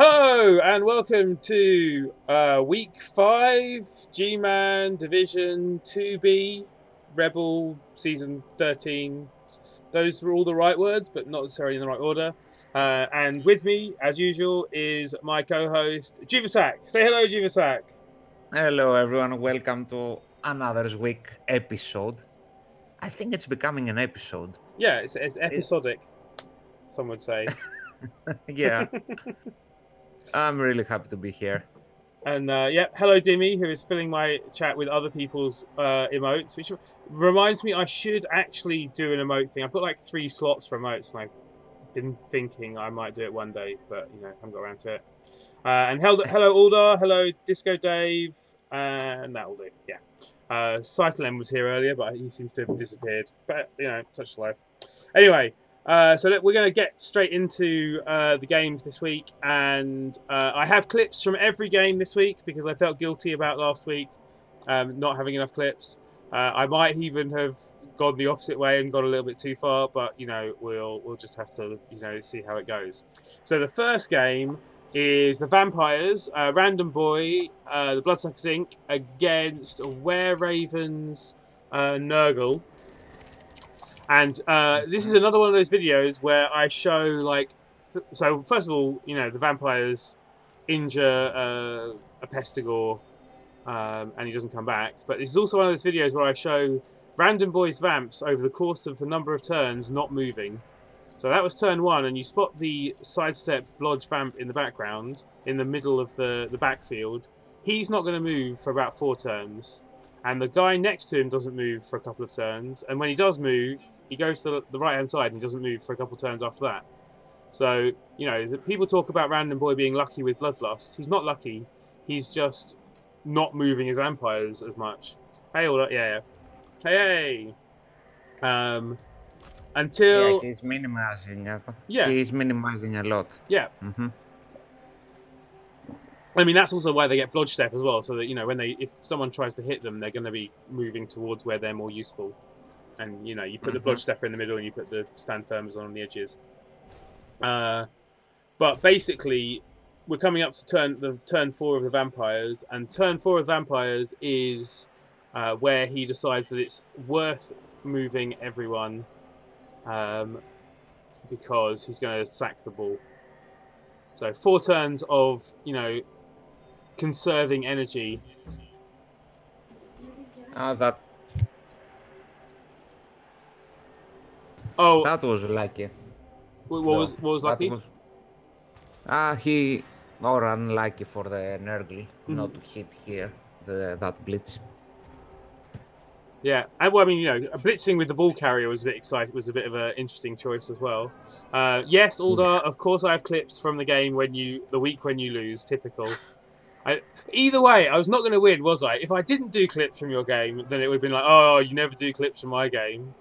Hello and welcome to week 5 G-Man Division 2B Rebel Season 13. Those were all the right words, but not necessarily in the right order. And with me, as usual, is my co-host Juvasak. Say hello, Juvasak. Hello, everyone. Welcome to another week episode. I think it's becoming an episode. Yeah, it's It- episodic, some would say. yeah, I'm really happy to be here. And hello Dimmy, who is filling my chat with other people's emotes, which reminds me I should actually do an emote thing. I've got like 3 slots for emotes, and I've been thinking I might do it one day, but I haven't got around to it. And hello Aldar, hello Disco Dave, and that'll do. Yeah. Cyclem was here earlier, but he seems to have disappeared. But such life. Anyway, we're going to get straight into the games this week, and I have clips from every game this week because I felt guilty about last week not having enough clips. I might even have gone the opposite way and gone a little bit too far, but we'll just have to see how it goes. So the first game is the Vampires, Random Boy, the Bloodsuckers Inc. against Were Ravens, Nurgle. And this is another one of those videos where I show so first of all, the vampires injure a Pestigore, and he doesn't come back. But this is also one of those videos where I show Random Boy's Vamps over the course of a number of turns not moving. So that was turn 1, and you spot the sidestep Blodge Vamp in the background, in the middle of the backfield. He's not going to move for about 4 turns. And the guy next to him doesn't move for a couple of turns. And when he does move, he goes to the right-hand side and he doesn't move for a couple of turns after that. So, people talk about Random Boy being lucky with Bloodlust. He's not lucky. He's just not moving his vampires as much. Hey, all that, yeah. Hey. Yeah, Until... he's minimizing. Yeah. He's minimizing a lot. Yeah. Mm-hmm. I mean, that's also why they get Blodge Step as well, so that, if someone tries to hit them, they're going to be moving towards where they're more useful. And, you put the Blodge Stepper in the middle and you put the Stand Firmers on the edges. But basically, we're coming up to turn 4 of the Vampires, and turn 4 of the Vampires is where he decides that it's worth moving everyone because he's going to sack the ball. So 4 turns of, conserving energy. That Oh, that was lucky. what was lucky? He or unlucky for the Nurgle not to hit here that blitz. Yeah, and well, I mean, blitzing with the ball carrier was a bit exciting. Was a bit of an interesting choice as well. Yes, Aldar. Of course, I have clips from the game the week when you lose. Typical. Either way, I was not going to win, was I? If I didn't do clips from your game, then it would have been like, oh, you never do clips from my game.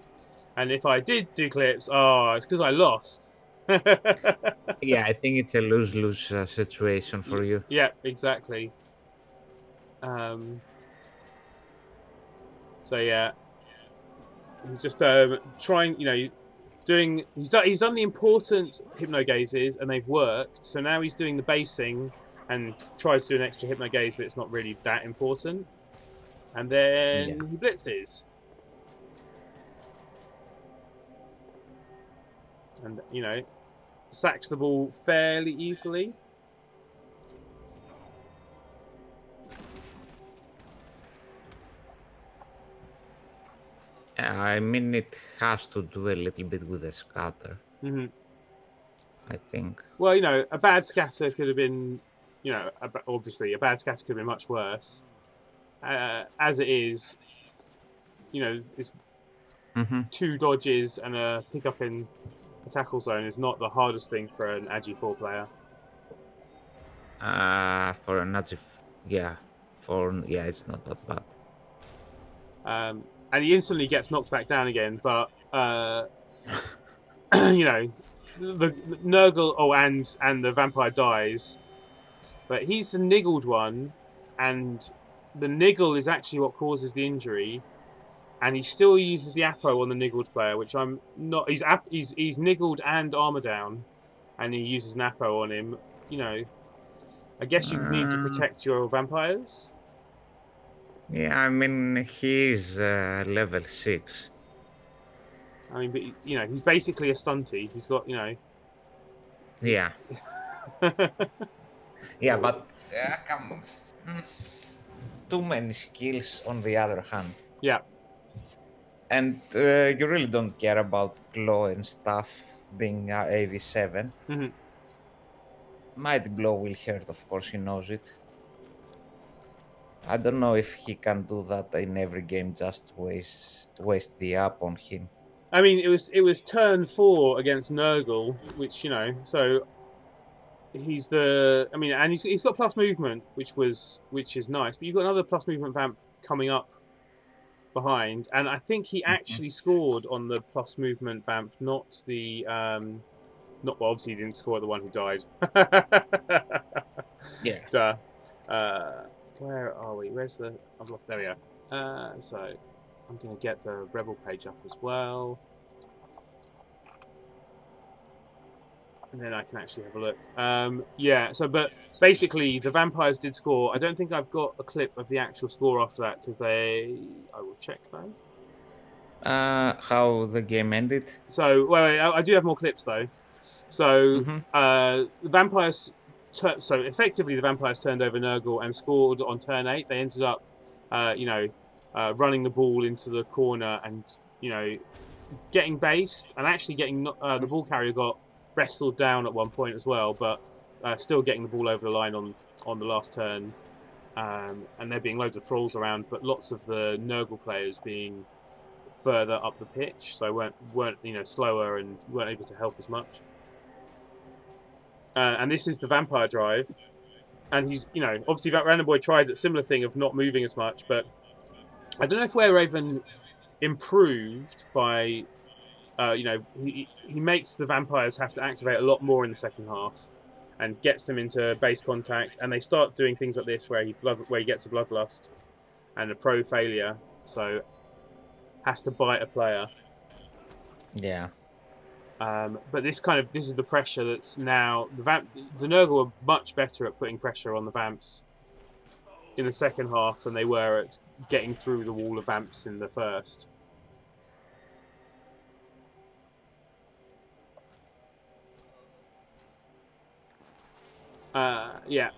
And if I did do clips, it's because I lost. Yeah, I think it's a lose-lose situation for you. Yeah, exactly. So yeah, he's just trying. He's done the important hypno gazes and they've worked. So now he's doing the basing and tries to do an extra hypno gaze, but it's not really that important. And then he blitzes. And, sacks the ball fairly easily. I mean, it has to do a little bit with the scatter. Mm-hmm. I think. Well, a bad scatter could have been, obviously a bad scatter could have been much worse. As it is, it's 2 dodges and a pickup in a tackle zone is not the hardest thing for an Agi 4 player. For an Agi, it's not that bad. And he instantly gets knocked back down again, but the Nurgle and the vampire dies, but he's the niggled one, and the niggle is actually what causes the injury, and he still uses the Apo on the niggled player, which I'm not. He's niggled and armor down, and he uses an Apo on him. I guess you need to Um, protect your vampires. yeah, I mean, he's level 6. I mean, but you know, he's basically a stunty. He's got, you know, Yeah, yeah, but mm, too many skills on the other hand. yeah. And you really don't care about Glow and stuff being AV7. Mhm. Mighty Blow will hurt, of course, he knows it. I don't know if he can do that in every game, just waste the up on him. I mean, it was turn 4 against Nurgle, which, you know, so he's the. I mean, and he's got plus movement, which is nice. But you've got another plus movement vamp coming up behind, and I think he Mhm. actually scored on the plus movement vamp, not the not well. Obviously, he didn't score the one who died. Yeah. Duh. Uh, where are we? Where's the? I've lost. There we are. So I'm gonna get the rebel page up as well. And then I can actually have a look. Yeah. So, but basically, the vampires did score. I don't think I've got a clip of the actual score after that because they. I will check though. How the game ended? So, wait, I do have more clips though. So, Mm-hmm. the vampires. So effectively, the vampires turned over Nurgle and scored on turn 8. They ended up, you know, running the ball into the corner and, you know, getting based and actually getting the ball carrier got wrestled down at one point as well, but still getting the ball over the line on the last turn. And there being loads of thralls around, but lots of the Nurgle players being further up the pitch, so weren't you know slower and weren't able to help as much. And this is the vampire drive, and he's you know obviously that Random Boy tried a similar thing of not moving as much, but I don't know if Were Raven improved by you know, he makes the vampires have to activate a lot more in the second half, and gets them into base contact, and they start doing things like this where he gets a bloodlust and a pro failure, so has to bite a player. Yeah. But this is the pressure that's now the Nurgle are much better at putting pressure on the vamps in the second half than they were at getting through the wall of vamps in the first. Yeah.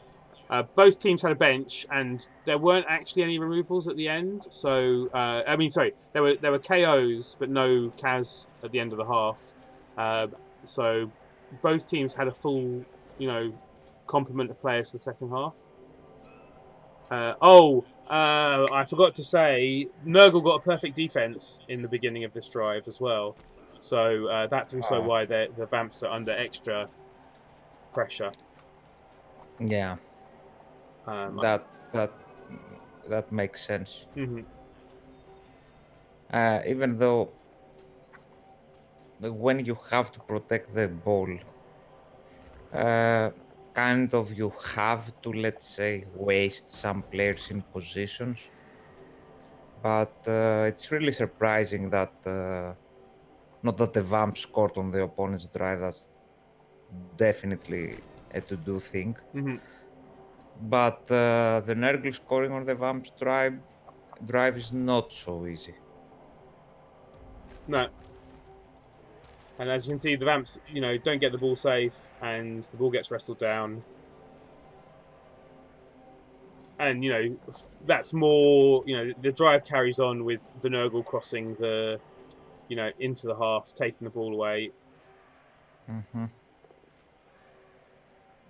Both teams had a bench, and there weren't actually any removals at the end. So, I mean, sorry, there were KOs, but no Kaz at the end of the half. So, both teams had a full, you know, complement of players for the second half. I forgot to say, Nurgle got a perfect defense in the beginning of this drive as well. So that's also Oh, why the Vamps are under extra pressure. yeah. Um, That that that makes sense. mhm. Even though when you have to protect the ball, uh, kind of you have to, let's say, waste some players in positions. But it's really surprising that not that the Vamp scored on the opponent's drive. That's definitely a to-do thing. Mm-hmm. But the Nurgle scoring on the Vamp's drive is not so easy. No, and as you can see, the Vamps, you know, don't get the ball safe, and the ball gets wrestled down. And you know, that's more. You know, the drive carries on with the Nurgle crossing the, you know, into the half, taking the ball away, Mm-hmm.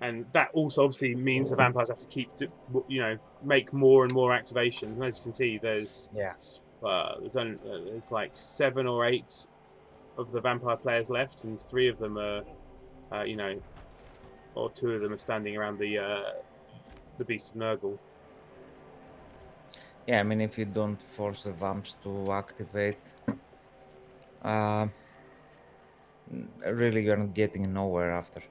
and that also obviously means the vampires have to keep, you know, make more and more activations. And as you can see, Yeah. there's like 7 or 8 of the vampire players left, and 3 of them are, you know, or 2 of them are standing around the Beast of Nurgle. Yeah, I mean, if you don't force the Vamps to activate, uh, really you're not getting nowhere after.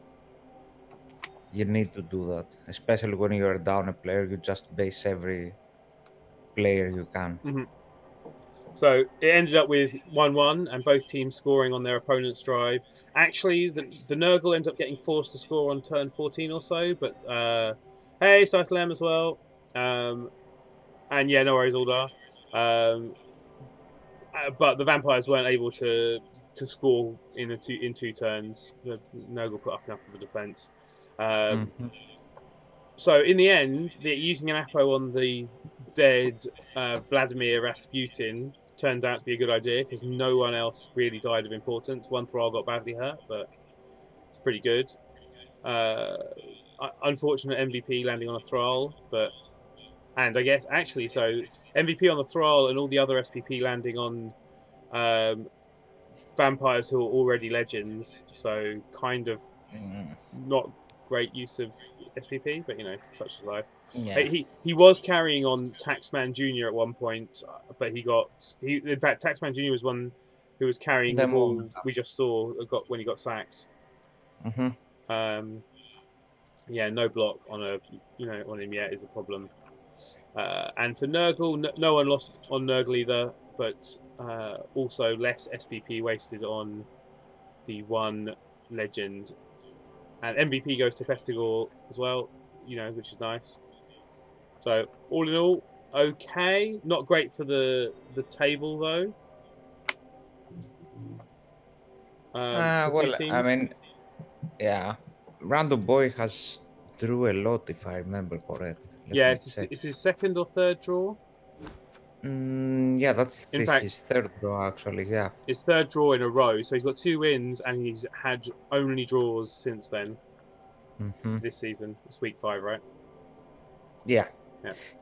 You need to do that, especially when you're down a player. You just base every player you can. Mm-hmm. So it ended up with 1-1, and both teams scoring on their opponent's drive. Actually, the Nurgle ended up getting forced to score on turn 14 or so, but Hey, Cyclem as well. And yeah, no worries, Aldar. But the vampires weren't able to score in two turns. Nurgle put up enough of a defense. So in the end, using an Apo on the dead Vladimir Rasputin turned out to be a good idea because no one else really died of importance. One Thrall got badly hurt, but it's pretty good. Unfortunate MVP landing on a Thrall, and I guess actually, so MVP on the Thrall and all the other SPP landing on vampires who are already legends. So kind of not great use of SPP, but such is life. Yeah. He was carrying on Taxman Jr. at one point, but in fact Taxman Jr. was one who was carrying the ball we just saw when he got sacked. Yeah, no block on him yet is a problem. And for Nurgle, no one lost on Nurgle either, but also less SPP wasted on the one legend. And MVP goes to Pestigor as well, which is nice. So all in all, okay. Not great for the table though. Well, I mean, yeah, Random Boy has drew a lot if I remember correctly. Yeah, it's his second or third draw. Yeah, that's his third draw actually. Yeah, his third draw in a row. So he's got 2 wins, and he's had only draws since then. This season, it's week 5, right? Yeah.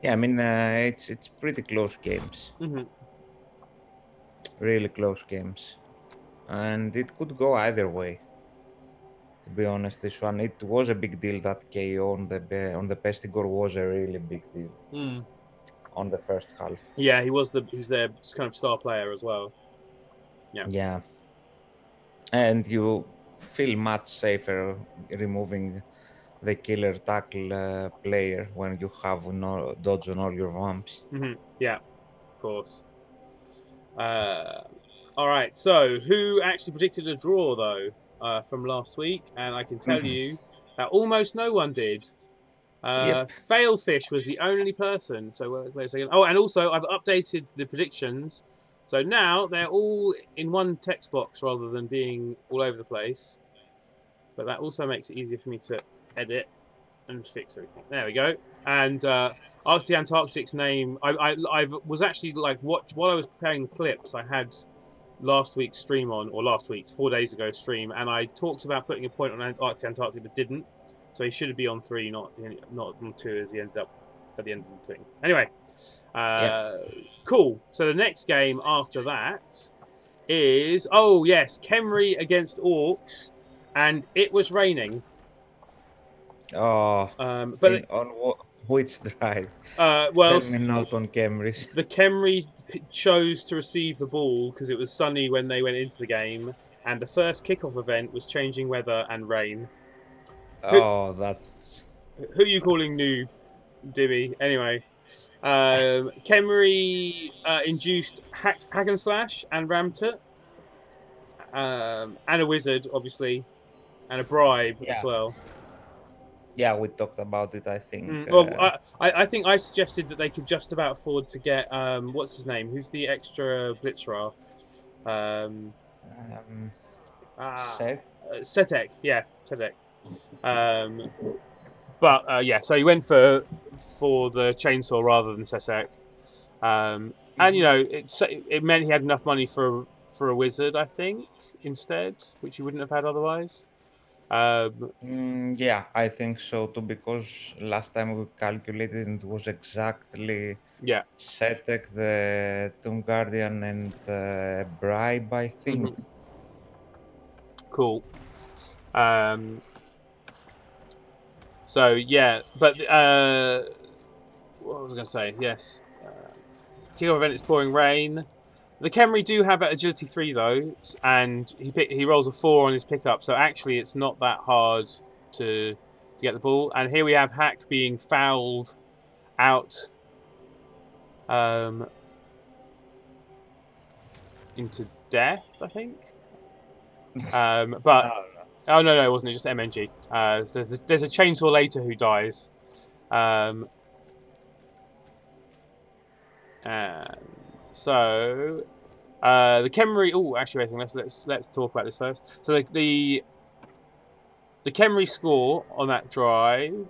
I mean, it's pretty close games. Really close games, and it could go either way. To be honest, this one it was a big deal. That KO on the Pestigor was a really big deal. On the first half. Yeah, he's their kind of star player as well. Yeah. And you feel much safer removing the killer tackle player when you have no dodge on all your vamps. Yeah, of course. All right, so who actually predicted a draw though from last week? And I can tell you that almost no one did. Failfish was the only person. So wait a second. Oh, and also I've updated the predictions, so now they're all in one text box rather than being all over the place. But that also makes it easier for me to edit and fix everything. There we go. And Arctic Antarctic's name. I was actually while I was preparing the clips, I had last week's stream on, or 4 days ago stream, and I talked about putting a point on Arctic Antarctic, but didn't. So he should be on 3, not on 2, as he ended up at the end of the thing. Anyway, cool. So the next game after that is Khemri against Orcs, and it was raining. But on which drive? Well, tell me not on Khemri's. The Khemri chose to receive the ball because it was sunny when they went into the game, and the first kickoff event was changing weather and rain. That's... Who are you calling noob, Dimmy? Anyway, Khemri induced hack and slash and Ramtut, and a wizard, obviously, and a bribe as well. Yeah, we talked about it, I think. Well, I think I suggested that they could just about afford to get, what's his name? Who's the extra Blitzerer? Setek, yeah, Setek. So he went for the chainsaw rather than Setek. And, it meant he had enough money for a wizard, I think, instead, which he wouldn't have had otherwise. Yeah, I think so too, because last time we calculated it was exactly Setek, the Tomb Guardian, and Bribe, I think. Cool. So yeah, but what was I going to say? Yes, kickoff event is pouring rain. The Khemri do have agility 3 though, and he rolls a 4 on his pickup, so actually it's not that hard to get the ball. And here we have Hack being fouled out into death, I think. But oh no, it wasn't. It's just MNG. There's a chainsaw later who dies. And so the Khemri. Oh, actually, let's talk about this first. So the Khemri score on that drive.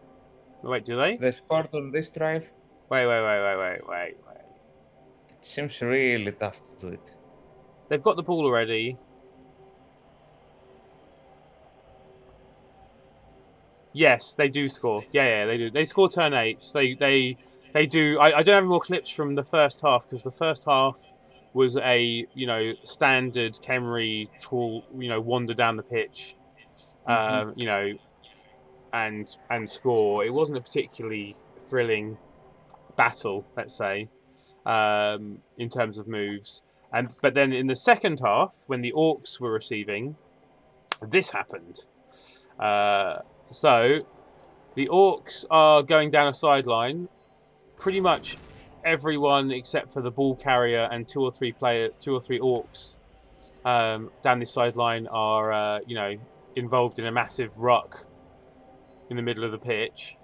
Wait, do they? The score on this drive, Wait. it seems really tough to do it. They've got the ball already. Yes, they do score. Yeah, they do. They score turn 8. So they do. I don't have more clips from the first half because the first half was a standard Khemri trawl, wander down the pitch, and score. It wasn't a particularly thrilling battle, let's say, in terms of moves. But then in the second half, when the Orcs were receiving, this happened. So the Orcs are going down a sideline. Pretty much everyone except for the ball carrier and two or three Orcs down this sideline are involved in a massive ruck in the middle of the pitch.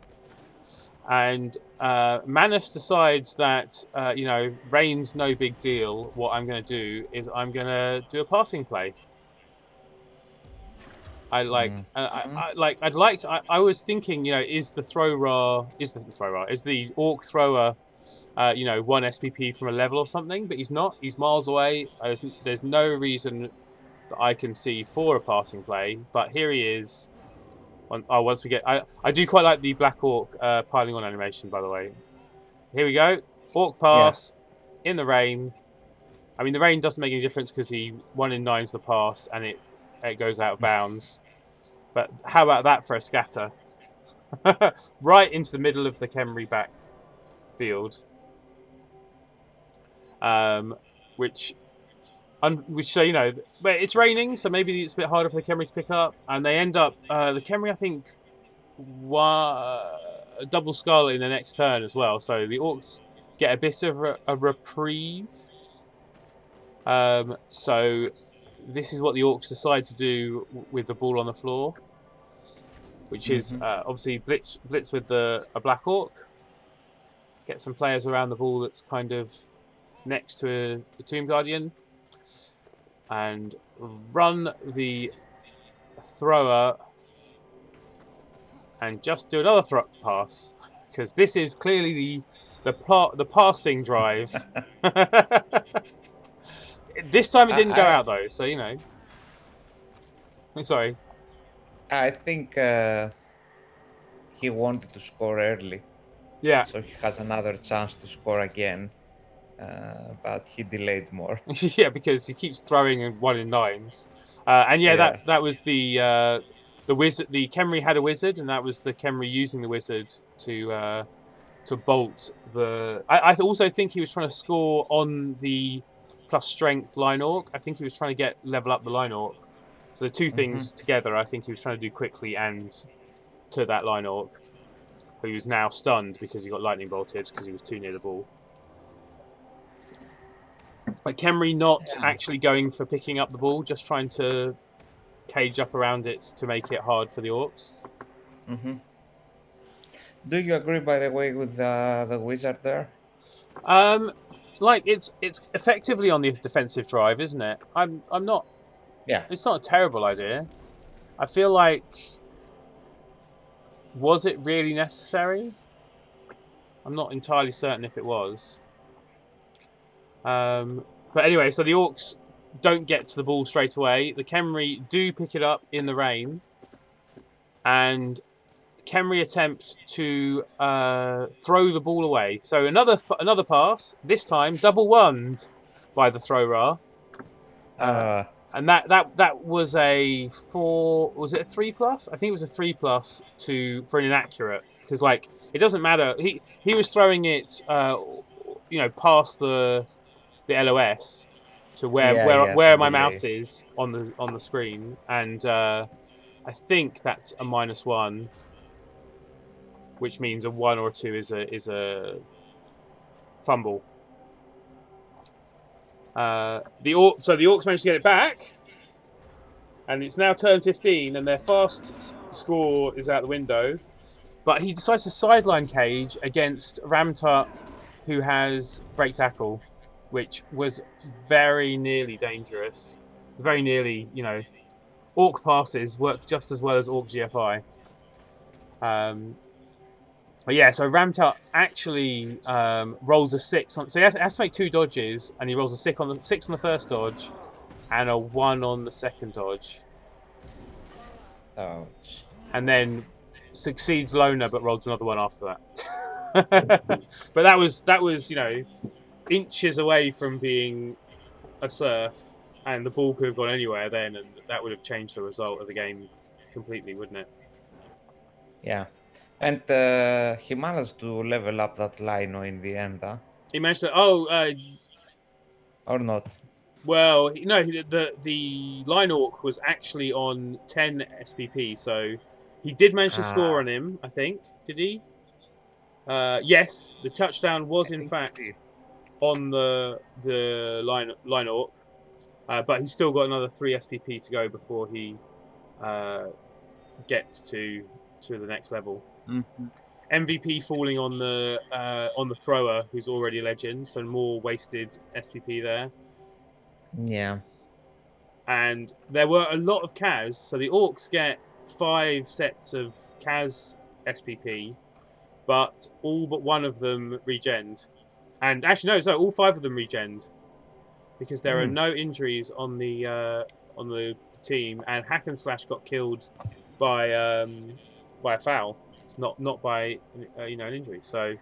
And Manus decides that rain's no big deal. What I'm going to do is I'm going to do a passing play. I was thinking, is the Orc thrower, 1 SPP from a level or something? But he's not. He's miles away. There's no reason that I can see for a passing play. But here he is. Once we get, I do quite like the Black Orc piling on animation, by the way. Here we go. Orc pass in the rain. I mean, the rain doesn't make any difference because he 1 in 9's the pass and it goes out of bounds. But how about that for a scatter? Right into the middle of the Khemri back field. Which so but it's raining, so maybe it's a bit harder for the Khemri to pick up, and they end up the Khemri I think double skull in the next turn as well, so the Orcs get a bit of a reprieve. So this is what the Orcs decide to do with the ball on the floor, which is obviously blitz with a Black Orc, get some players around the ball that's kind of next to a Tomb Guardian, and run the thrower and just do another pass, because this is clearly the passing drive. This time it didn't go out though, so I'm sorry. I think he wanted to score early. Yeah. So he has another chance to score again. But he delayed more. Yeah, because he keeps throwing in 1 in 9's. And that was the wizard. The Khemri had a wizard, and that was the Khemri using the wizard to bolt the. I also think he was trying to score on the plus strength line orc. I think he was trying to level up the line orc. So the two things together, I think he was trying to do quickly and to that line orc, who was now stunned because he got lightning bolted because he was too near the ball. Like Khemri not actually going for picking up the ball, just trying to cage up around it to make it hard for the Orcs. Do you agree, by the way, with the wizard there? It's effectively on the defensive drive, isn't it? I'm not. Yeah. It's not a terrible idea. I feel like, was it really necessary? I'm not entirely certain if it was. But anyway, so the Orcs don't get to the ball straight away. The Khemri do pick it up in the rain, and Khemri attempt to throw the ball away. So another pass, this time double wand by the thrower, and that was a 4. Was it a 3+? I think it was a 3+ for an inaccurate, because it doesn't matter. He was throwing it, past the LOS to where my mouse is on the screen, and I think that's a -1, which means a 1 or a 2 is a fumble. So the Orcs managed to get it back, and it's now turn 15, and their fast score is out the window. But he decides to sideline Cage against Ramtut, who has break tackle, which was very nearly dangerous. Very nearly, Orc passes work just as well as Orc GFI. But yeah, so Ramtut actually rolls a 6 on. So he has to make 2 dodges, and he rolls a 6 on the first dodge, and a 1 on the second dodge, Ouch. and then succeeds Loner, but rolls another one after that. But that was inches away from being a surf, and the ball could have gone anywhere then, and that would have changed the result of the game completely, wouldn't it? Yeah. And he managed to level up that Lino in the end, huh? He managed to. Or not? Well, no, the line orc was actually on 10 SPP, so he did manage to score Ah, on him. I think, did he? Yes, the touchdown was I in think he fact did. on the line orc, but he's still got another 3 SPP to go before he gets to the next level. Mhm. MVP falling on the thrower, who's already a legend, so more wasted SPP there. Yeah. And there were a lot of Kaz, so the Orcs get 5 sets of Kaz SPP, but all but one of them regened. And actually, no, so all 5 of them regened because there are Mm. no injuries on the team, and Hack and Slash got killed by a foul, not by an injury. So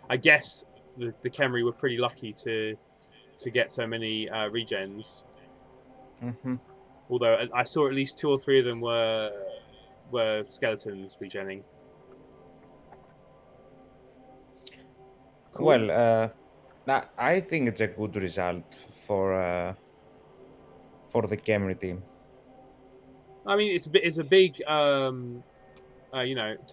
I guess the Khemri were pretty lucky to get so many regens. Mm-hmm. Although I saw at least 2 or 3 of them were skeletons regenning. Cool. Well, I think it's a good result for the Camry team. I mean, it's a big it's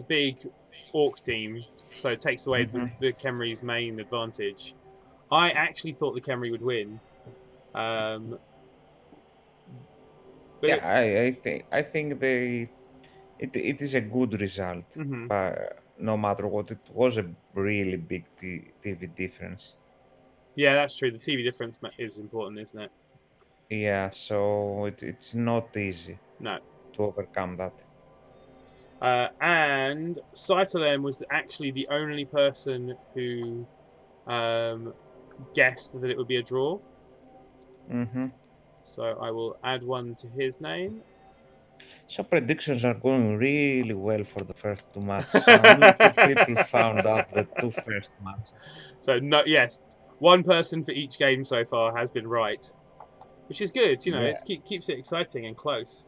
a big Orc team, so it takes away Mhm. the Khemri's main advantage. I actually thought the Khemri would win, but Yeah, I think it is a good result, mhm. but no matter what, it was a really big TV difference. Yeah, that's true. The TV difference is important, isn't it? Yeah, so it's not easy No. to overcome that. And Saitolem was actually the only person who guessed that it would be a draw. Mm-hmm. So I will add one to his name. So predictions are going really well for the first 2 matches. Only 2 people found out the 2 first matches. So no, yes, one person for each game so far has been right, which is good. Yeah. It keeps it exciting and close.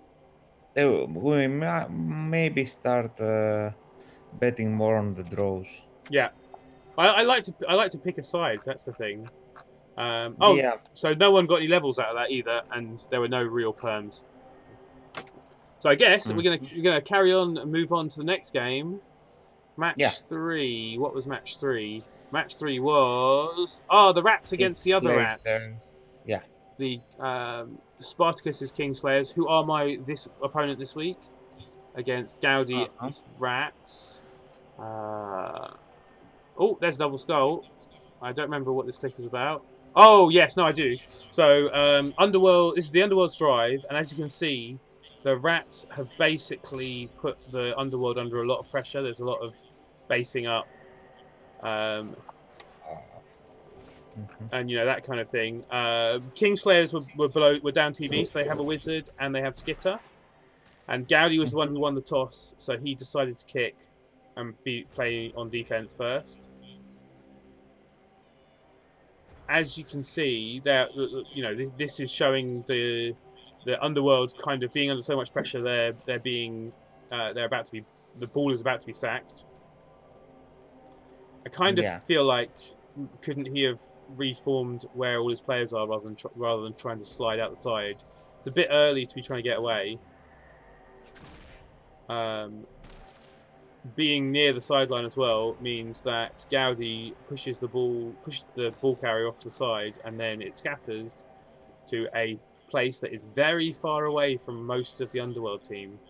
We maybe start betting more on the draws. Yeah, I like to pick a side. That's the thing. Yeah. So no one got any levels out of that either, and there were no real perms. So I guess Mm. we're gonna carry on and move on to the next game. Yeah. 3. What was match 3? Match 3 was the Rats against the other Players Rats. turn. Yeah. The Spartacus's Kingslayers, who are my opponent this week, against Gaudi Rats. There's double skull. I don't remember what this click is about. Oh yes, no, I do. So Underworld. This is the Underworld's drive, and as you can see, the Rats have basically put the Underworld under a lot of pressure. There's a lot of basing up, and that kind of thing. Kingslayers were down TV, so they have a wizard and they have Skitter. And Gaudi was the one who won the toss, so he decided to kick and play on defense first. As you can see, there, this is showing the Underworld kind of being under so much pressure. They're about to be, the ball is about to be sacked. I kind of feel like, couldn't he have reformed where all his players are rather than trying to slide out the side? It's a bit early to be trying to get away. Being near the sideline as well means that Gaudi pushes the ball carrier off to the side, and then it scatters to a place that is very far away from most of the Underworld team.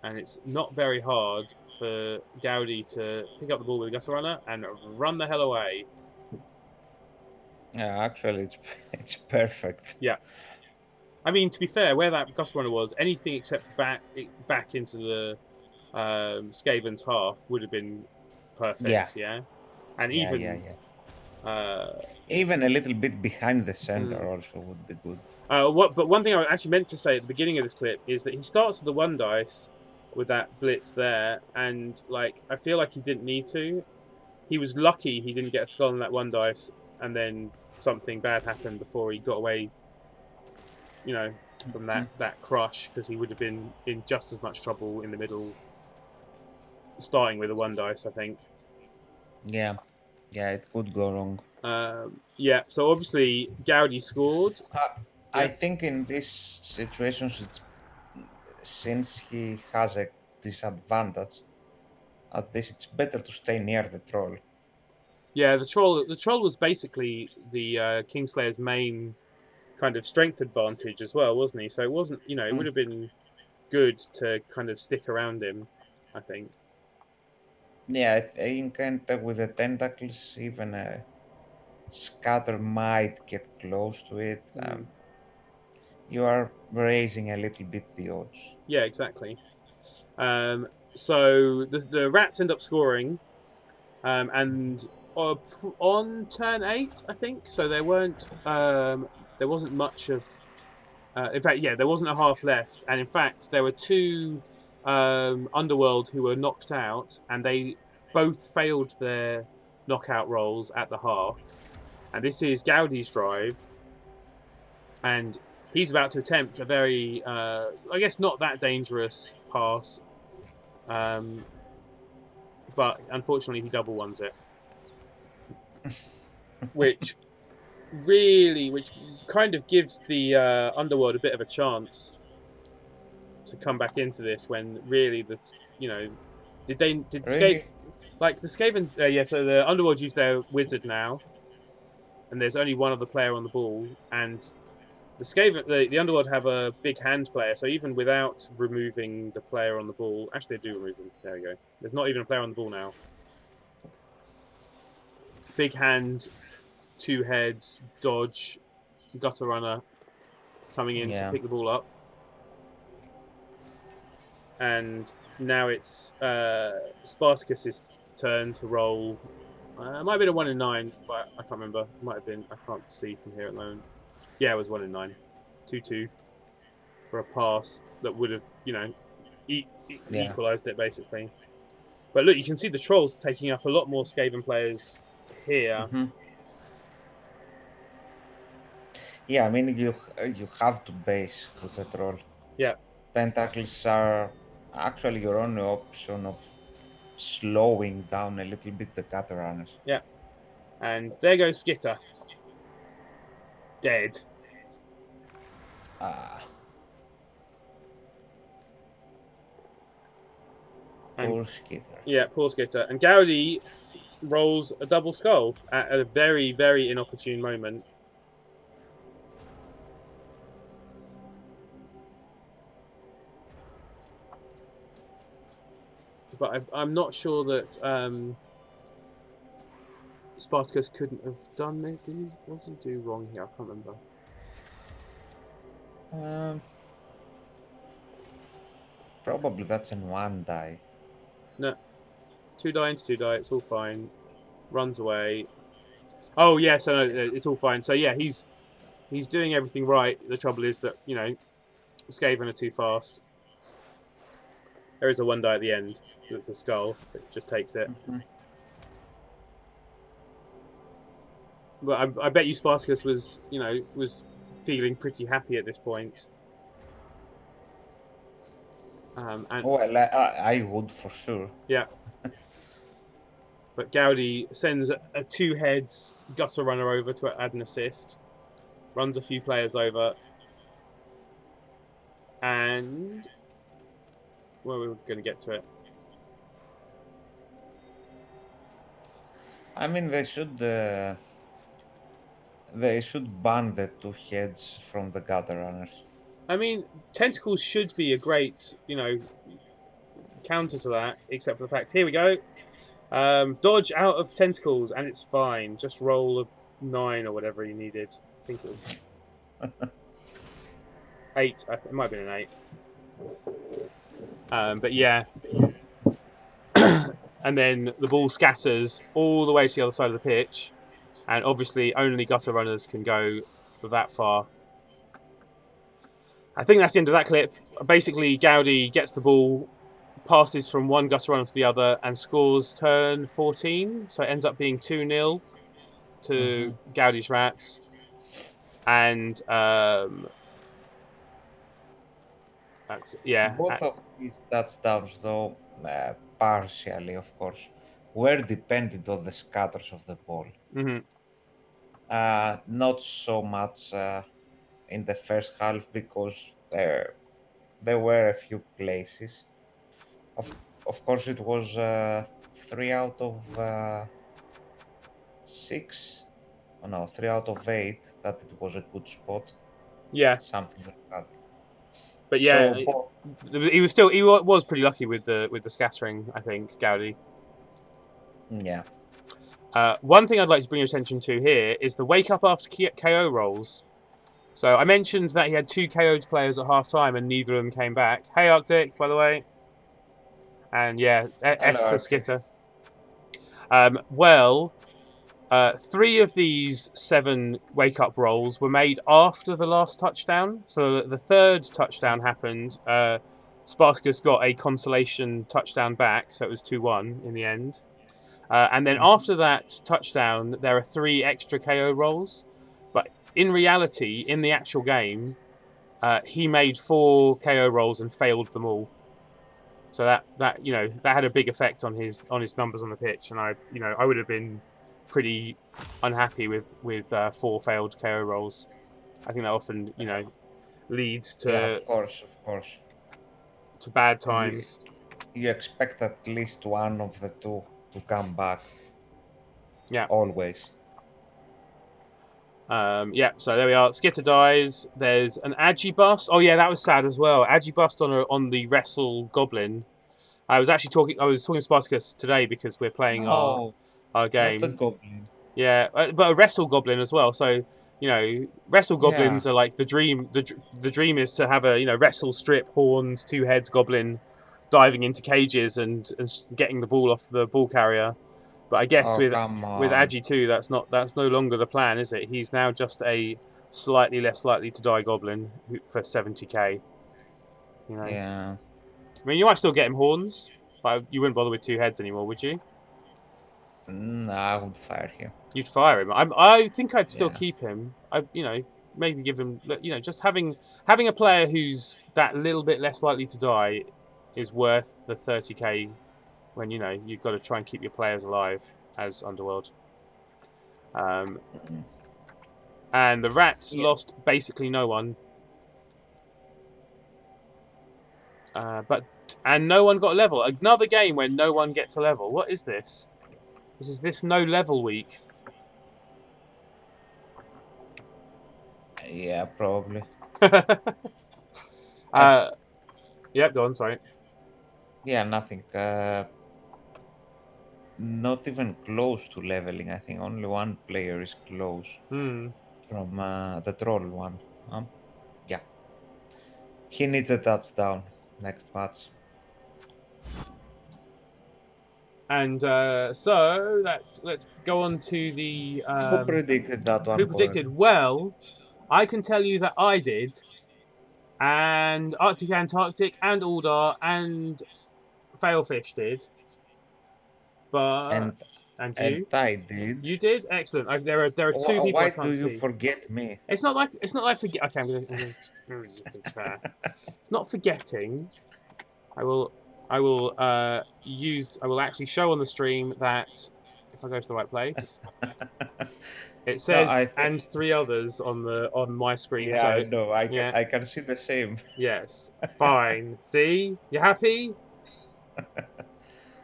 and it's not very hard for Gaudi to pick up the ball with a gutter runner and run the hell away. Yeah, actually, it's perfect. Yeah. I mean, to be fair, where that gutter runner was, anything except back into the Skaven's half would have been Yeah, perfect. Yeah, and yeah, yeah, even yeah. uh, Even a little bit behind the center mm, also would be good. But one thing I actually meant to say at the beginning of this clip is that he starts with the one dice with that blitz there, and like I feel like he didn't need to. He was lucky he didn't get a skull on that one dice, and then something bad happened before he got away. You know, from Mhm. that crush, because he would have been in just as much trouble in the middle, starting with a one dice. I think. Yeah, yeah, it could go wrong. Yeah. So obviously Gaudi scored. Uh, I Yeah. think in these situations, since he has a disadvantage, at this it's better to stay near the troll. Yeah, the troll was basically the Kingslayer's main kind of strength advantage as well, wasn't he? So it wasn't, it Mm. would have been good to kind of stick around him, I think. Yeah, I think and with the tentacles, even a scatter might get close to it. Mm. You are raising a little bit the odds. Yeah, exactly. So the rats end up scoring, and on turn 8, I think. So there wasn't much of. In fact, yeah, there wasn't a half left, and in fact, there were two Underworld who were knocked out, and they both failed their knockout rolls at the half. And this is Gaudi's drive, and he's about to attempt a very, I guess, not that dangerous pass, um, but unfortunately, he double ones it, which which kind of gives the Underworld a bit of a chance to come back into this when really this, did Really? the Skaven, yeah, so the Underworld use their wizard now, and there's only one other player on the ball, and the Underworld have a big hand player, so even without removing the player on the ball, actually they do remove them. There we go. There's not even a player on the ball now. Big hand, two heads, dodge, gutter runner coming in to Yeah. pick the ball up, and now it's Spartacus's turn to roll. It might have been a 1 in 9, but I can't remember. It might have been. I can't see from here at the moment. Yeah, it was 1 in 9. 2-2 for a pass that would have, Yeah. equalised it basically. But look, you can see the Trolls taking up a lot more Skaven players here. Hmm. Yeah, I mean you have to base with the troll. Yeah. Tentacles are actually your only option of slowing down a little bit the gutter runners. Yeah. And there goes Skitter. Dead. Ah, And poor Skitter. yeah, poor Skitter. And Gaudi rolls a double skull at a very, very inopportune moment. But I'm not sure that Spartacus couldn't have done it. What did he do wrong here? I can't remember. Probably that's in one die. No. 2 die into 2 die. It's all fine. Runs away. Oh, yeah, so no, it's all fine. So, yeah, he's doing everything right. The trouble is that, Skaven are too fast. There is a 1 die at the end. That's a skull. It just takes it. Mhm. But I bet you Spartacus was feeling pretty happy at this point. And Well, I would for sure. yeah. But Gaudi sends a 2 heads gutter runner over to add an assist. Runs a few players over. And well, we're going to get to it. I mean, they should ban the 2 heads from the gutter runners. I mean, tentacles should be a great, counter to that, except for the fact, here we go. Dodge out of tentacles, and it's fine. Just roll a 9 or whatever you needed. I think it was 8. It might have been an 8. But yeah. And then the ball scatters all the way to the other side of the pitch. And obviously only gutter runners can go for that far. I think that's the end of that clip. Basically, Gaudi gets the ball, passes from one gutter runner to the other, and scores turn 14. So it ends up being 2-0 to Gaudi's Rats. And that's, yeah. Both of these touchdowns, though, partially, of course, were dependent on the scatters of the ball. Not so much in the first half because there were a few places. Of course, it was 3 out of 6. Oh, no, 3 out of 8 that it was a good spot. Yeah, something like that. But yeah, So, he was pretty lucky with the scattering, I think, Gaudi. yeah. One thing I'd like to bring your attention to here is the wake up after KO rolls. So I mentioned that he had 2 KO'd players at half time and neither of them came back. Hey Arctic, by the way. And yeah, F for Skitter. 3 of these 7 wake up rolls were made after the last touchdown. So the third touchdown happened. Spartacus got a consolation touchdown back, so it was 2-1 in the end. And then after that touchdown, there are 3 extra KO rolls. But in reality, in the actual game, he made 4 KO rolls and failed them all. So that had a big effect on his numbers on the pitch, and I would have been pretty unhappy with 4 failed KO rolls. I think that often leads to of course to bad times. You expect at least one of the 2 to come back. Yeah, always. So there we are. Skitter dies. There's an Agi bust. Oh yeah, that was sad as well. Agi bust on the Wrestle Goblin. I was talking to Spartacus today because we're playing our game. Not the Goblin. Yeah, but a Wrestle Goblin as well. So Wrestle Goblins are like the dream. The dream is to have a wrestle strip, horns, 2 heads Goblin diving into cages and getting the ball off the ball carrier. But I guess with Agi 2, that's no longer the plan, is it? He's now just a slightly less likely to die Goblin for 70k. Yeah. I mean, you might still get him horns, but you wouldn't bother with 2 heads anymore, would you? No, I would fire him. You'd fire him. I think I'd still keep him. Maybe give him. Just having a player who's that little bit less likely to die is worth the 30k. When you've got to try and keep your players alive as Underworld. And the Rats lost basically no one. And no one got a level. Another game where no one gets a level. What is this? Is this no level week? Yeah, probably. Yep, go on, sorry. Yeah, nothing. Not even close to leveling, I think. Only one player is close from the troll one. Yeah. He needs a touchdown next match. And so let's go on to the... who predicted that one? Who predicted? Well, I can tell you that I did. And Arctic Antarctic and Aldar and Failfish did. But and you? And I did. You did? Excellent. There are 2 people. Why I can't do you see. forget me? It's not like forget. Okay, I'm gonna it's fair. It's not forgetting. I will actually show on the stream that if I go to the right place, it says and 3 others on my screen. Yeah, so, I know. I can see the same. Yes. Fine. See? You happy?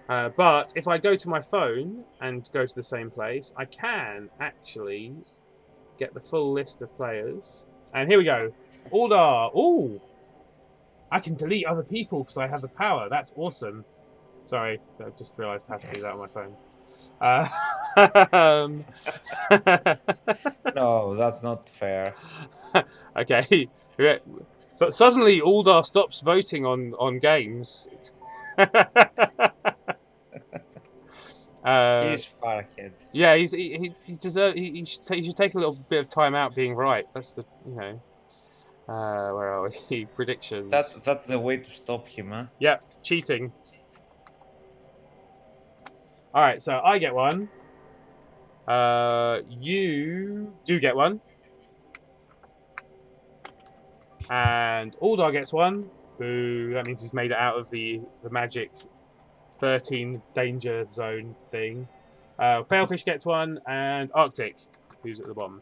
But if I go to my phone and go to the same place, I can actually get the full list of players. And here we go. Aldar. Ooh! I can delete other people because I have the power. That's awesome. Sorry, I just realised I have to do that on my phone. Um, No, that's not fair. okay. Yeah. So suddenly, Aldar stops voting on games. He's far ahead. Yeah, he deserves. He should take a little bit of time out being right. That's the where are we? Predictions. That's the way to stop him, huh? Yep, cheating. All right, so I get one. You do get one, and Aldar gets one. Boo! That means he's made it out of the magic 13 danger zone thing. Failfish gets one, and Arctic, who's at the bottom.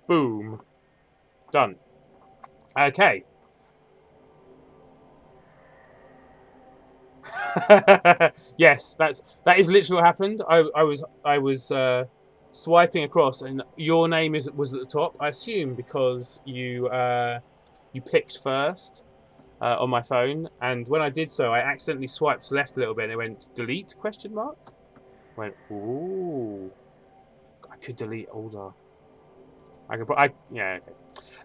Boom. Done. Okay. Yes, that is literally what happened. I was swiping across, and your name was at the top. I assume because you picked first on my phone, and when I did so, I accidentally swiped left a little bit, and it went delete ? I went, ooh, I could delete Aldar. Yeah. Okay.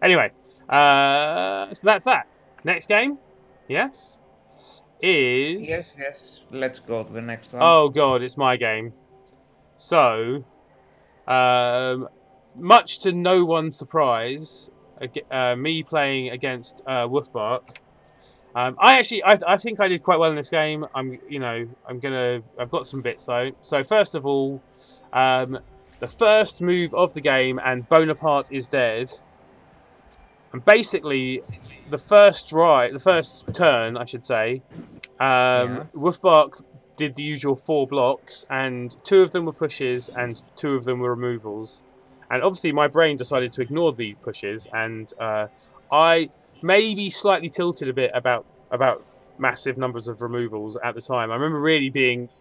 Anyway, so that's that. Next game, yes, is Yes. Let's go to the next one. Oh god, it's my game. So, much to no one's surprise, me playing against Wolfbark. I think I did quite well in this game. I've got some bits though. So first of all, the first move of the game, and Bonaparte is dead. And basically, the first turn, I should say, Wolfbark did the usual 4 blocks, and 2 of them were pushes and 2 of them were removals. And obviously my brain decided to ignore the pushes, and I maybe slightly tilted a bit about massive numbers of removals at the time. I remember really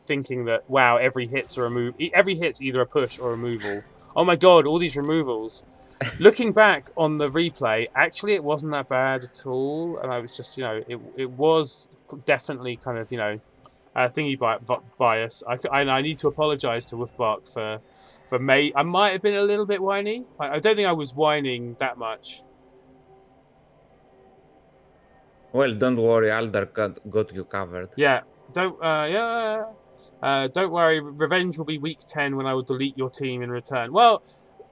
thinking that, wow, every hit's either a push or a removal. Oh my god, all these removals. Looking back on the replay, actually it wasn't that bad at all, and I was just, it was definitely kind of, thingy bias. I need to apologise to Wolfbark for I might have been a little bit whiny. I don't think I was whining that much. Well, don't worry, Aldar got you covered. Yeah, don't worry. Revenge will be week 10 when I will delete your team in return. Well,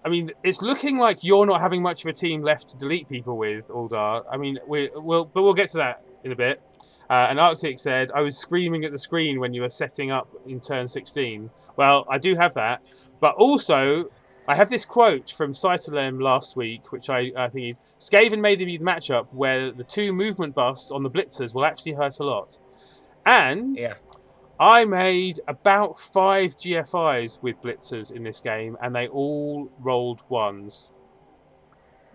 I mean, it's looking like you're not having much of a team left to delete people with, Aldar. I mean, we'll get to that in a bit. And Arctic said, I was screaming at the screen when you were setting up in turn 16. Well, I do have that. But also, I have this quote from Cytelem last week, which I think Skaven made the matchup where the 2 movement busts on the blitzers will actually hurt a lot. And I made about 5 GFIs with blitzers in this game, and they all rolled 1s.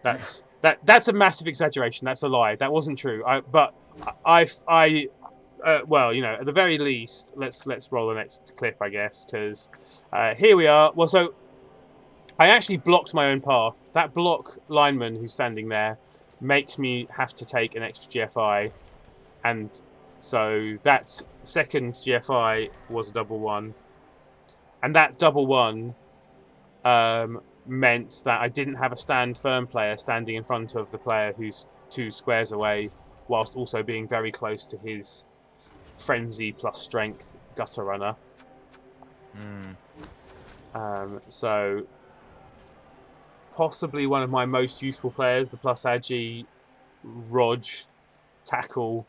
That's a massive exaggeration. That's a lie. That wasn't true. Well, at the very least, let's roll the next clip, I guess, because here we are. Well, so I actually blocked my own path. That block lineman who's standing there makes me have to take an extra GFI, and so that second GFI was a double 1, and that double 1 meant that I didn't have a stand firm player standing in front of the player who's 2 squares away, whilst also being very close to his frenzy plus strength gutter runner. So possibly one of my most useful players, the plus agi Rog tackle,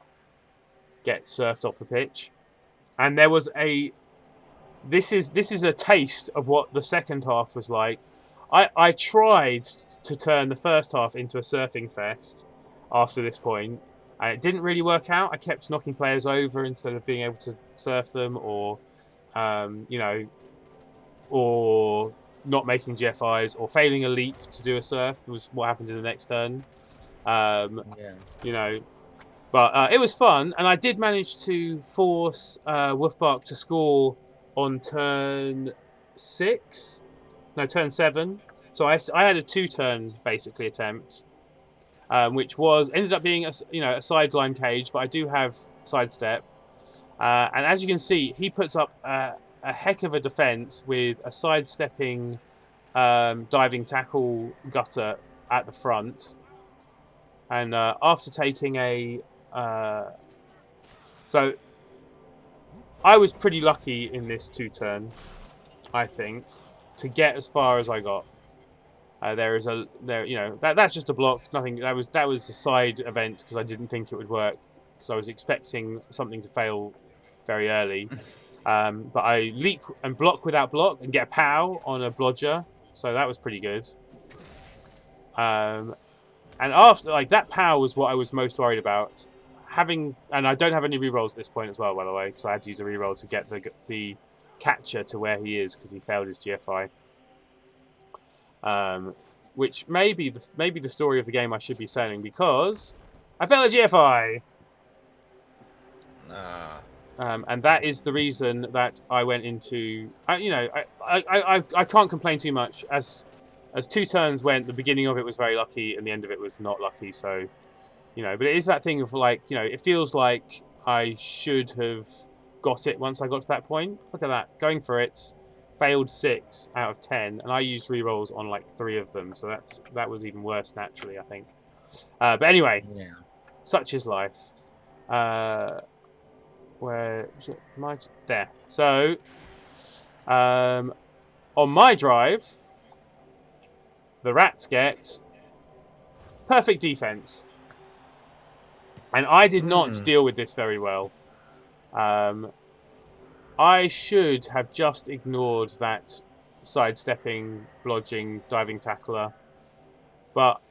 gets surfed off the pitch, and there was this is a taste of what the second half was like. I tried to turn the first half into a surfing fest after this point, and it didn't really work out. I kept knocking players over instead of being able to surf them, or or not making GFIs, or failing a leap to do a surf. That was what happened in the next turn. But it was fun, and I did manage to force Wolfbark to score on turn 7. So I had a 2-turn basically attempt, which ended up being a sideline cage, but I do have sidestep, And as you can see, he puts up a heck of a defense with a sidestepping diving tackle gutter at the front. And after taking a... so I was pretty lucky in this 2-turn, I think, to get as far as I got. That's just a block. Nothing. That was a side event because I didn't think it would work because I was expecting something to fail very early. But I leap and block without block and get a POW on a blodger, so that was pretty good. And after that POW was what I was most worried about. And I don't have any rerolls at this point as well, by the way, because I had to use a reroll to get the catcher to where he is because he failed his GFI. Which may be the story of the game I should be saying because I failed a GFI. And that is the reason that I went into. I can't complain too much as 2 turns went. The beginning of it was very lucky, and the end of it was not lucky. So, but it is that thing of it feels like I should have got it once I got to that point. Look at that, going for it. Failed 6 out of 10, and I used rerolls on 3 of them, so that was even worse naturally, I think. But anyway, such is life. Where is it? There. So, on my drive, the rats get perfect defense, and I did not deal with this very well. I should have just ignored that sidestepping, blodging, diving tackler. But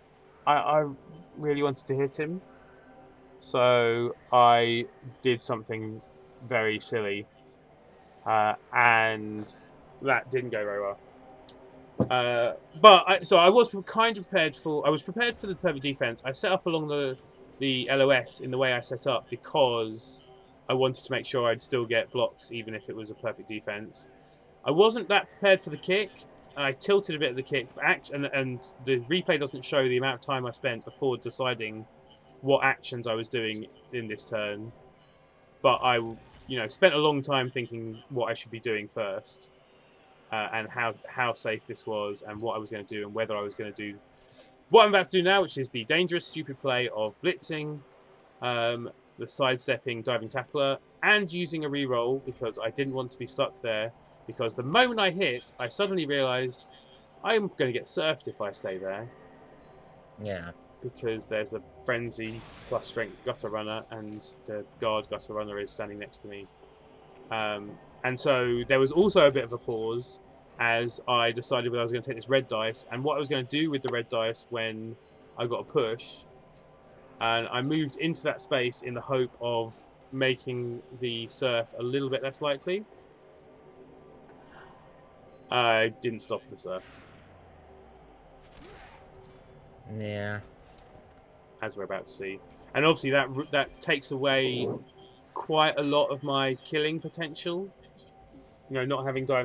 I really wanted to hit him. So I did something very silly. And that didn't go very well. I was kind of prepared for... I was prepared for the perfect defense. I set up along the LOS in the way I set up because I wanted to make sure I'd still get blocks even if it was a perfect defense. I wasn't that prepared for the kick. I tilted a bit of the kick, and the replay doesn't show the amount of time I spent before deciding what actions I was doing in this turn. But I, spent a long time thinking what I should be doing first, and how safe this was, and what I was going to do, and whether I was going to do what I'm about to do now, which is the dangerous, stupid play of blitzing, the sidestepping diving tackler, and using a reroll because I didn't want to be stuck there. Because the moment I hit, I suddenly realised I'm going to get surfed if I stay there. Yeah. Because there's a frenzy plus strength gutter runner, and the guard gutter runner is standing next to me. And so there was also a bit of a pause as I decided whether I was going to take this red dice and what I was going to do with the red dice when I got a push. And I moved into that space in the hope of making the surf a little bit less likely. I didn't stop the surf. Yeah. As we're about to see. And obviously that takes away quite a lot of my killing potential. Not having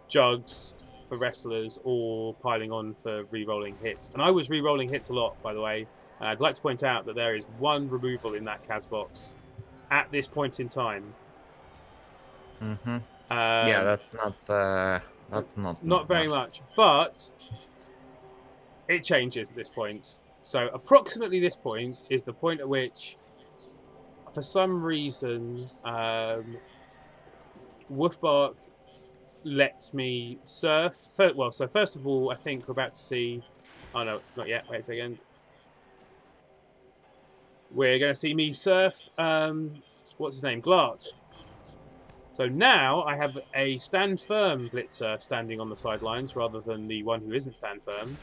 jugs for wrestlers or piling on for re-rolling hits. And I was re-rolling hits a lot, by the way. And I'd like to point out that there is 1 removal in that CAS box at this point in time. Mm-hmm. That's not very much. But it changes at this point. So approximately this point is the point at which, for some reason, Wolfbark lets me surf. So first of all, I think we're about to see... Oh, no, not yet. Wait a second. We're going to see me surf... what's his name? Glart. So now I have a stand firm blitzer standing on the sidelines rather than the one who isn't stand firm.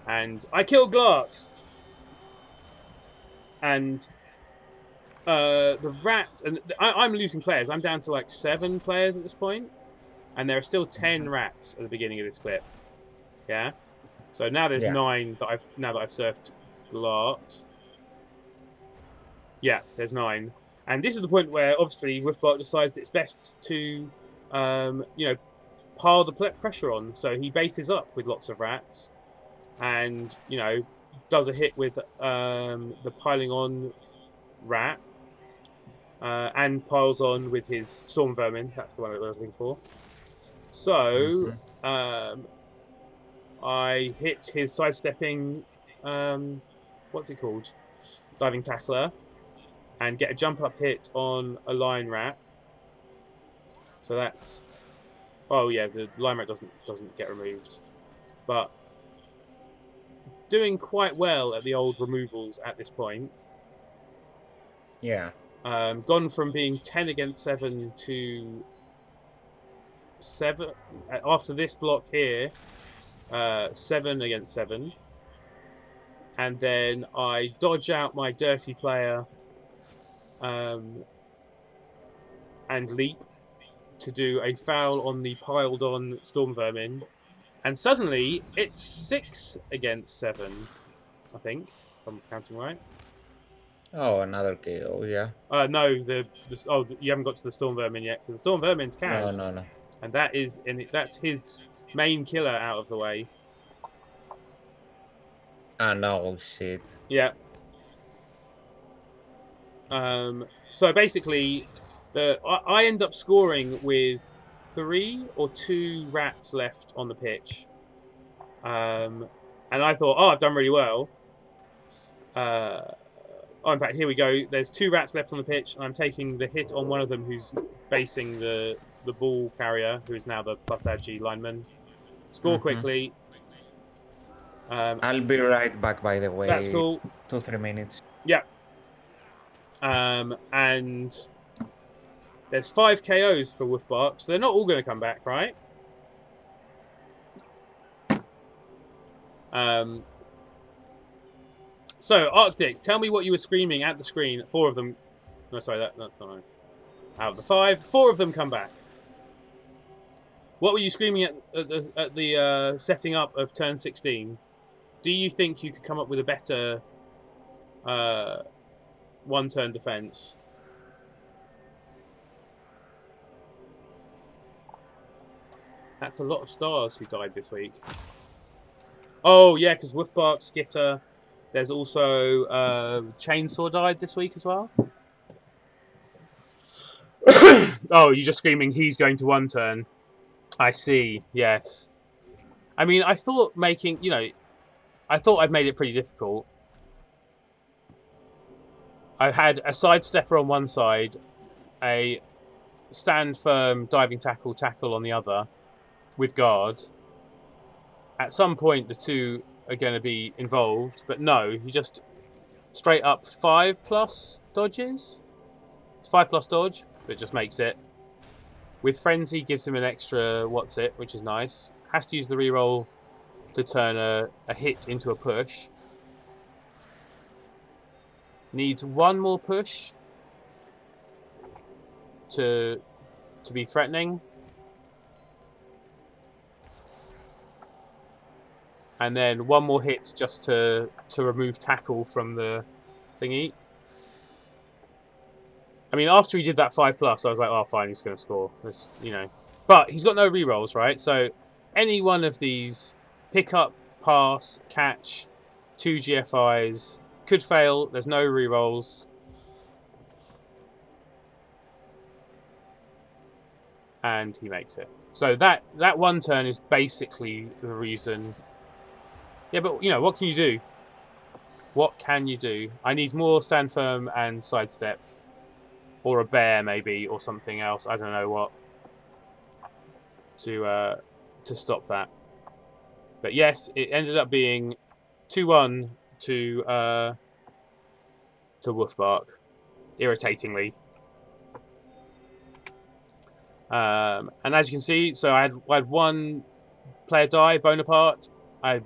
And I kill Glart. And the rat... And I'm losing players. I'm down to 7 players at this point. And there are still 10 rats at the beginning of this clip. Yeah? So now there's 9 that I've surfed Glart. Yeah, there's 9. And this is the point where, obviously, Wolfbark decides it's best to, pile the pressure on. So he bases up with lots of rats and, does a hit with the piling on rat and piles on with his Storm Vermin. That's the one I was looking for. So I hit his sidestepping, what's it called? Diving Tackler, and get a jump up hit on a Lion Rat. So that's, oh yeah, the Lion Rat doesn't get removed, but doing quite well at the old removals at this point. Yeah. Gone from being 10 against 7 to 7 after this block here. 7 against 7, and then I dodge out my dirty player and leap to do a foul on the piled on Storm Vermin, and suddenly it's 6 against 7, I think, if I'm counting right. Oh, another KO, yeah. No, you haven't got to the Storm Vermin yet, because the Storm Vermin's Kaz. No. And that's his main killer out of the way. Ah, no, shit. Yeah. So basically, I end up scoring with 3 or 2 rats left on the pitch. And I thought, oh, I've done really well. In fact, here we go. There's 2 rats left on the pitch, and I'm taking the hit on one of them who's basing the ball carrier, who is now the plus agi lineman. Score quickly. I'll be right back, by the way. That's cool. 2-3 minutes. Yeah. And there's 5 KOs for Wolfbark, so they're not all going to come back, right? So, Arctic, tell me what you were screaming at the screen. 4 of them... No, sorry, that's not right. Out of the 5, 4 of them come back. What were you screaming at the setting up of turn 16? Do you think you could come up with a better one-turn defense? That's a lot of stars who died this week. Oh, yeah, because Wolfbark, Skitter. There's also Chainsaw died this week as well. Oh, you're just screaming he's going to one turn. I see, yes. I mean, I thought I thought I'd made it pretty difficult. I had a sidestepper on one side, a stand firm diving tackle on the other, with guard. At some point, the two are going to be involved, but no, you just straight up 5+ dodges. It's 5+ dodge, but it just makes it. With Frenzy, gives him an extra which is nice. Has to use the reroll to turn a hit into a push. Needs one more push to be threatening. And then one more hit just to remove tackle from the thingy. I mean, after he did that 5+, I was like, oh, fine, he's going to score. This, But he's got no rerolls, right? So any one of these, pick up, pass, catch, 2 GFIs, could fail. There's no rerolls. And he makes it. So that one turn is basically the reason. Yeah, but, what can you do? What can you do? I need more stand firm and sidestep. Or a bear, maybe, or something else. I don't know what. To stop that. But yes, it ended up being 2-1 to Wolfbark, irritatingly. And as you can see, so I had one player die, Bonaparte. My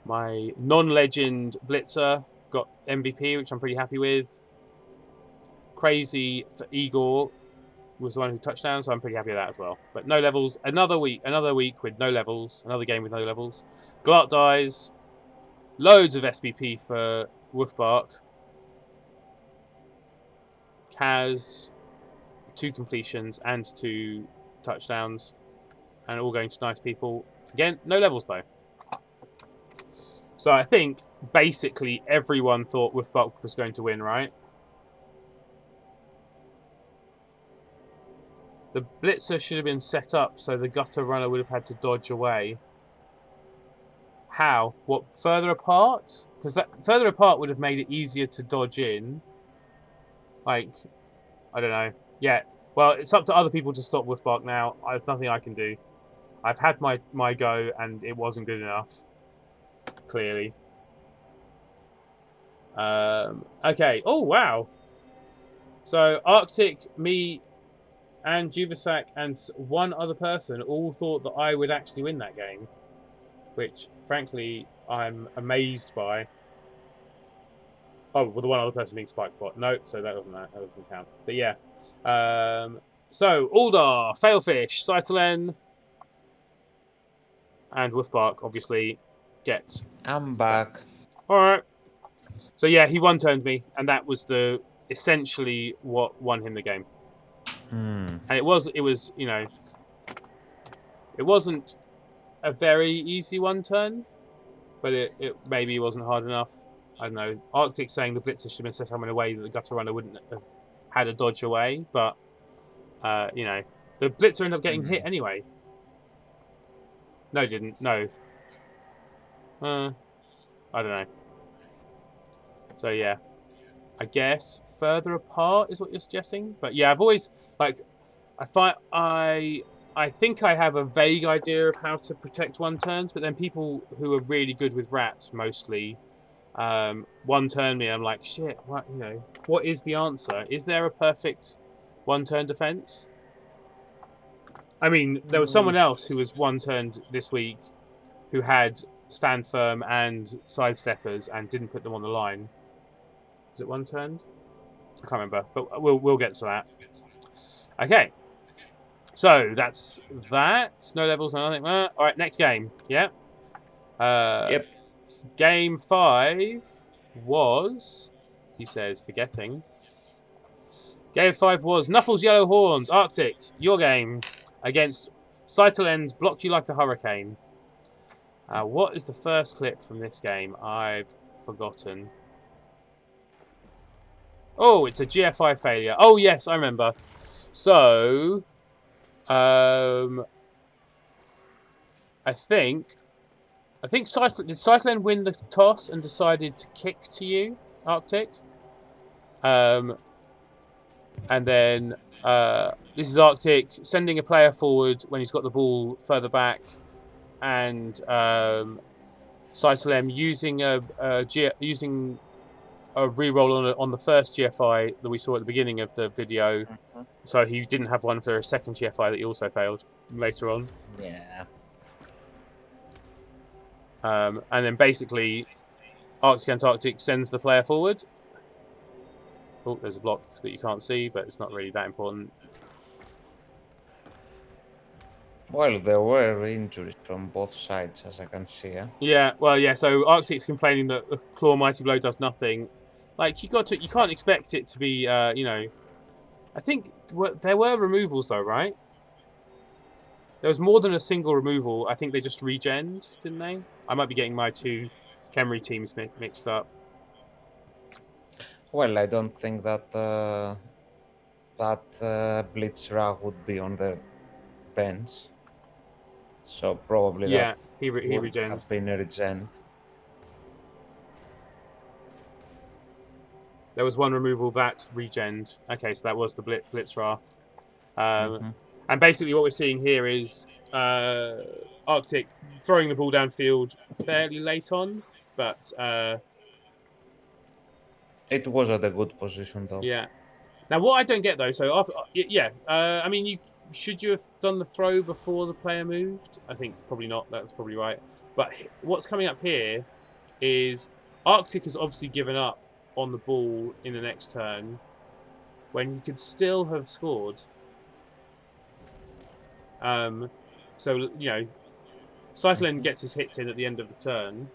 non-legend Blitzer got MVP, which I'm pretty happy with. Crazy for Igor was the one who touched down, so I'm pretty happy with that as well. But no levels. Another week with no levels. Another game with no levels. Glart dies. Loads of SBP for Wolfbark. Kaz, 2 completions and 2 touchdowns. And all going to nice people. Again, no levels though. So I think basically everyone thought Wolfbark was going to win, right? The blitzer should have been set up so the gutter runner would have had to dodge away. How? What, further apart? Because that further apart would have made it easier to dodge in. Like, I don't know. Yeah. Well, it's up to other people to stop Wolfbark now. There's nothing I can do. I've had my go and it wasn't good enough. Clearly. Okay. Oh, wow. So, Arctic, me, and Juvasak and one other person all thought that I would actually win that game. Which, frankly, I'm amazed by. Oh, well, the one other person being Spikebot. No, so that doesn't count. But yeah. So, Aldar, Failfish, Cytalen, and Wolfbark, obviously, get... I'm back. Alright. So yeah, he one-turned me, and that was essentially what won him the game. And it was, you know... It wasn't a very easy one-turn, but it maybe wasn't hard enough. I don't know. Arctic saying the blitzer should have been set up in a way that the gutter runner wouldn't have had a dodge away, but you know, the blitzer ended up getting hit anyway. No, it didn't. No. I don't know. So yeah, I guess further apart is what you're suggesting. But yeah, I've always I think I have a vague idea of how to protect one-turns, but then people who are really good with rats mostly one-turn me. I'm like, shit, what, you know, what is the answer? Is there a perfect one-turn defense? I mean, there was someone else who was one-turned this week who had stand firm and sidesteppers and didn't put them on the line. Is it one-turned? I can't remember, but we'll get to that. Okay. So that's that. No levels, no nothing. All right, next game. Yeah. Yep. Game 5 was, he says, forgetting. Game 5 was Nuffles Yellow Horns, Arctic, your game, against Cytlen's Block You Like a Hurricane. What is the first clip from this game? I've forgotten. Oh, it's a GFI failure. Oh, yes, I remember. So, I think did Cyclen win the toss and decided to kick to you, Arctic? And then this is Arctic sending a player forward when he's got the ball further back, and Cyclem using a reroll on the first GFI that we saw at the beginning of the video. So he didn't have one for a second GFI that he also failed later on. Yeah. And then basically, Arctic Antarctic sends the player forward. Oh, there's a block that you can't see, but it's not really that important. Well, there were injuries from both sides, as I can see. Yeah, well, yeah. So Arctic's complaining that the Claw Mighty Blow does nothing. Like you can't expect it to be, you know. I think there were removals though, right? There was more than a single removal. I think they just regened, didn't they? I might be getting my two Khemri teams mixed up. Well, I don't think that Blitzra would be on the bench. So probably Yeah, he would regened. have been a regen. There was one removal that regened. Okay, so that was the Blitzra. And basically what we're seeing here is Arctic throwing the ball downfield fairly late on, but... it was at a good position, though. Yeah. Now, what I don't get, though, so, after, I mean, should you have done the throw before the player moved? I think probably not. That's probably right. But what's coming up here is Arctic has obviously given up on the ball in the next turn when he could still have scored. So, you know, Cyclen gets his hits in at the end of the turn.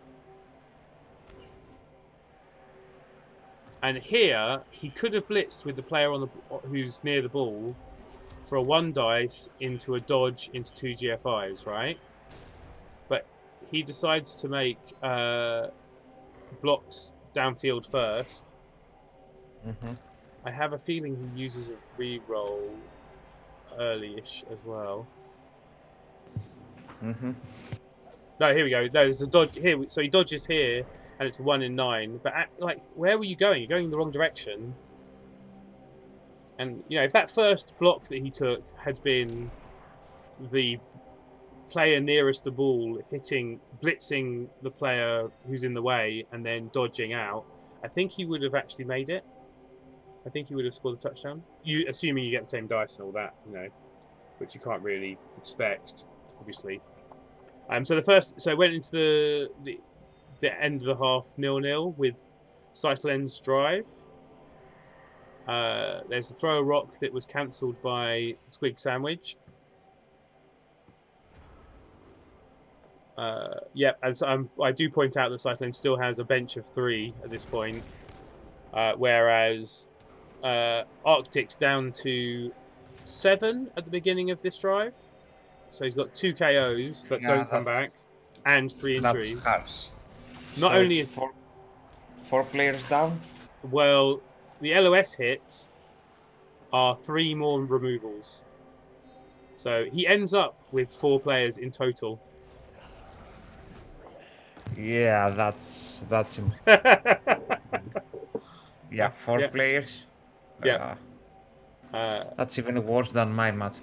And here, he could have blitzed with the player who's near the ball for a 1 dice into a dodge into 2 GFIs, right? But he decides to make blocks downfield first. I have a feeling he uses a reroll. early-ish as well. Mm-hmm. No, here we go. There's the dodge here. So he dodges here, and it's 1 in 9. But like, where were you going? You're going in the wrong direction. And you know, if that first block that he took had been the player nearest the ball blitzing the player who's in the way, and then dodging out, I think he would have actually made it. I think he would have scored the touchdown. You assuming you get the same dice and all that, you know, which you can't really expect, obviously. So it went into the end of the half 0-0 with Cyclen's drive. There's a throw a rock that was cancelled by Squig Sandwich. Yep, and so I do point out that Cyclone still has a bench of 3 at this point, whereas Arctic's down to 7 at the beginning of this drive. So he's got 2 KOs that don't come back and 3 injuries. That's Not so only is four players down. Well, the LOS hits are 3 more removals. So he ends up with 4 players in total. Yeah, that's yeah, 4 players. Yeah. That's even worse than my match.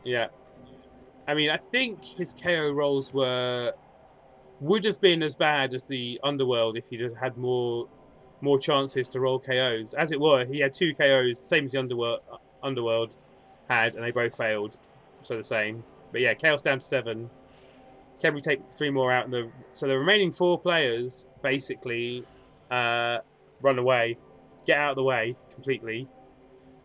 Yeah. I mean, I think his KO rolls would have been as bad as the Underworld if he'd had more chances to roll KOs. As it were, he had 2 KOs, same as the Underworld had, and they both failed. So the same. But yeah, Chaos down to 7. Khemri take 3 more out, so the remaining 4 players basically run away, get out of the way completely,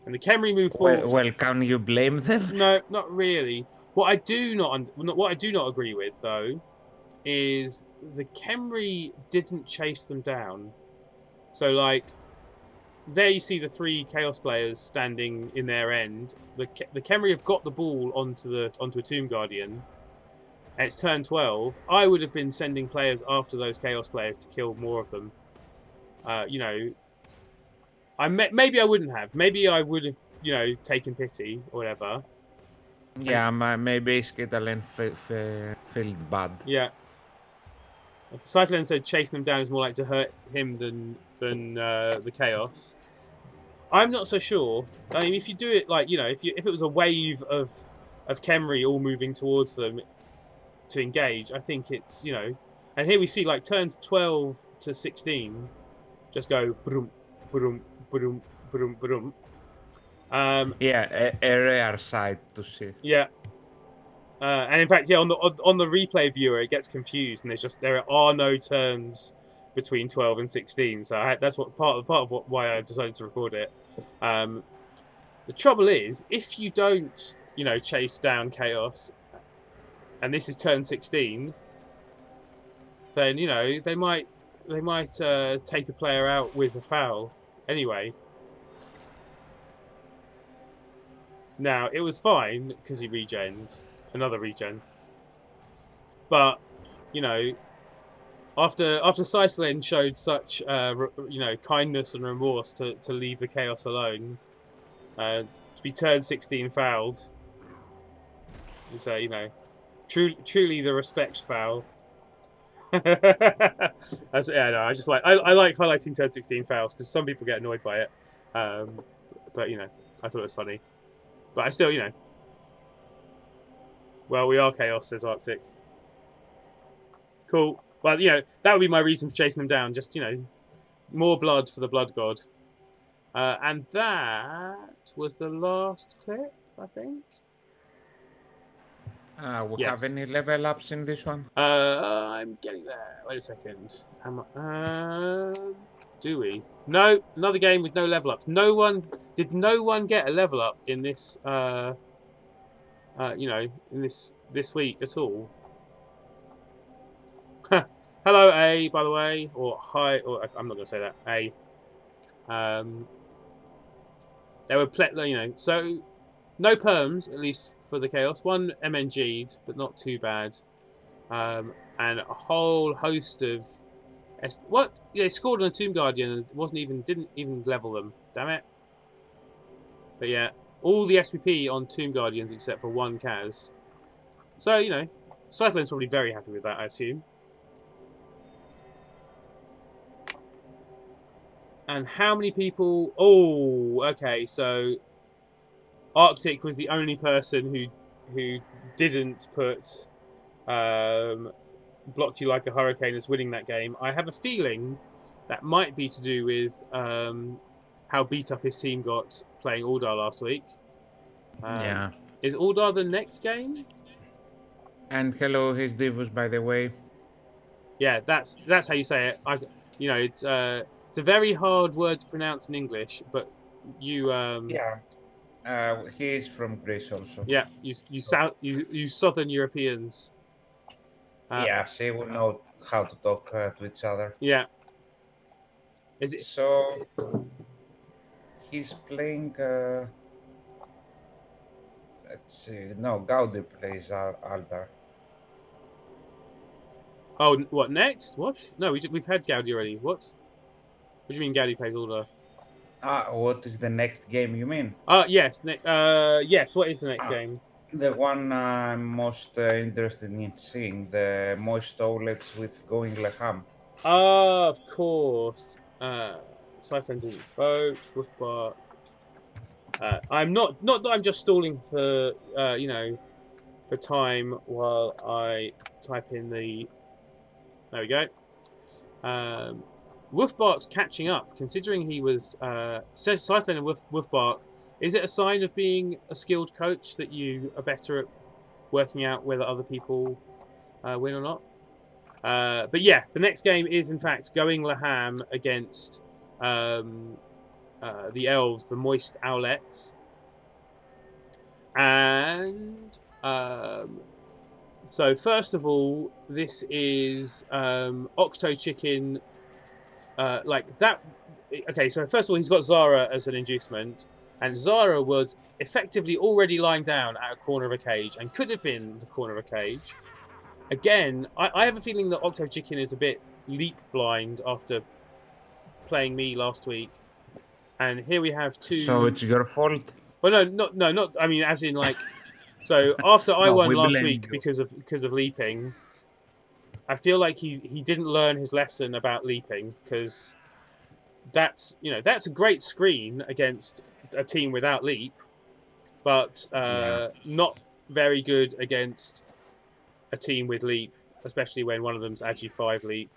and the Khemri move forward. Well, can you blame them? No, not really. What I do not agree with though is the Khemri didn't chase them down. So like, there you see the 3 Chaos players standing in their end. The Khemri have got the ball onto a Tomb Guardian. And it's turn 12. I would have been sending players after those Chaos players to kill more of them. You know, maybe I wouldn't have. Maybe I would have, you know, taken pity or whatever. Yeah, maybe Skitalen felt bad. Yeah. Cyclone said chasing them down is more like to hurt him than the Chaos. I'm not so sure. I mean, if you do it like, you know, if it was a wave of Khemri all moving towards them to engage, I think it's, you know, and here we see like turns 12 to 16 just go brum brum brum brum brum. Yeah, a rare sight to see. Yeah, and in fact, yeah, on the replay viewer, it gets confused, and there are no turns between 12 and 16. So that's what part of why I decided to record it. The trouble is, if you don't, you know, chase down Chaos, and this is turn 16, then, you know, they might take a player out with a foul anyway. Now, it was fine because he regened, another regen. But, you know, after Cyclen showed such, you know, kindness and remorse to leave the Chaos alone, to be turn 16 fouled, so, you know, truly the respect foul. Yeah, no, I just I like highlighting turn 16 fouls because some people get annoyed by it. But you know, I thought it was funny. But I still, you know, well, we are Chaos, says Arctic. Cool. Well, you know, that would be my reason for chasing them down. Just, you know, more blood for the Blood God. And that was the last clip, I think. We have any level ups in this one? I'm getting there. Wait a second. Do we? No, another game with no level ups. No one get a level up in this you know, in this week at all. Hello, A, by the way, or hi, or I'm not going to say that. A. There were you know, so no perms, at least for the Chaos. 1 MNG'd, but not too bad. And a whole host of what? Yeah, they scored on a Tomb Guardian and didn't even level them. Damn it. But yeah, all the SPP on Tomb Guardians except for one Kaz. So, you know, Cyclone's probably very happy with that, I assume. And how many people... Oh, okay, so Arctic was the only person who didn't put Block You Like a Hurricane as winning that game. I have a feeling that might be to do with how beat up his team got playing Uldar last week. Yeah. Is Uldar the next game? And hello, here's Divus, by the way. Yeah, that's how you say it. It's a very hard word to pronounce in English, but you Yeah. He is from Greece also. yeah, you Southern Europeans. Yes, he will know how to talk to each other. Yeah. Is it? So he's playing. Let's see. No, Gaudi plays Aldar. Oh, what next? What? No, we've had Gaudi already. What? What do you mean Gaudi plays Uldar? What is the next game you mean? Yes. Yes. What is the next game? The one I'm most interested in seeing, the Moist Owlets with Going Leham. Of course. Cyclone didn't vote. Wolfbark. I'm not that I'm just stalling for for time while I type in the. There we go. Wolfbark's catching up, considering he was Cyclone and Wolfbark. Is it a sign of being a skilled coach that you are better at working out whether other people win or not? But yeah, the next game is in fact Going Leham against the elves, the Moist Owlets, and so first of all, this is Octo Chicken, like that. Okay, so first of all, he's got Zara as an inducement, and Zara was effectively already lying down at a corner of a cage and could have been the corner of a cage. Again, I have a feeling that Octo Chicken is a bit leap blind after playing me last week, and here we have two. So it's your fault? Well, not. I mean, as in like. So after I won last week because of leaping, I feel like he didn't learn his lesson about leaping, because that's a great screen against a team without leap, but not very good against a team with leap, especially when one of them's actually 5 leap.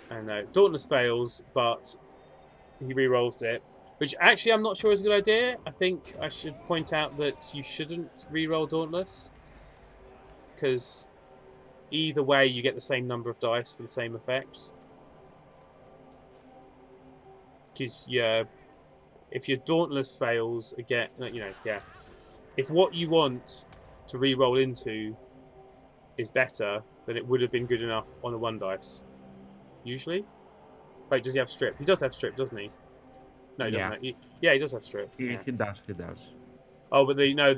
And Dauntless fails, but he re-rolls it, which actually I'm not sure is a good idea. I think I should point out that you shouldn't re-roll Dauntless, because either way you get the same number of dice for the same effect. Because if your Dauntless fails again, if what you want to re-roll into is better, then it would have been good enough on a 1 dice. Usually. Wait, does he have strip? He does have strip, doesn't he? No, he doesn't. He does have strip. He does. Oh, but no,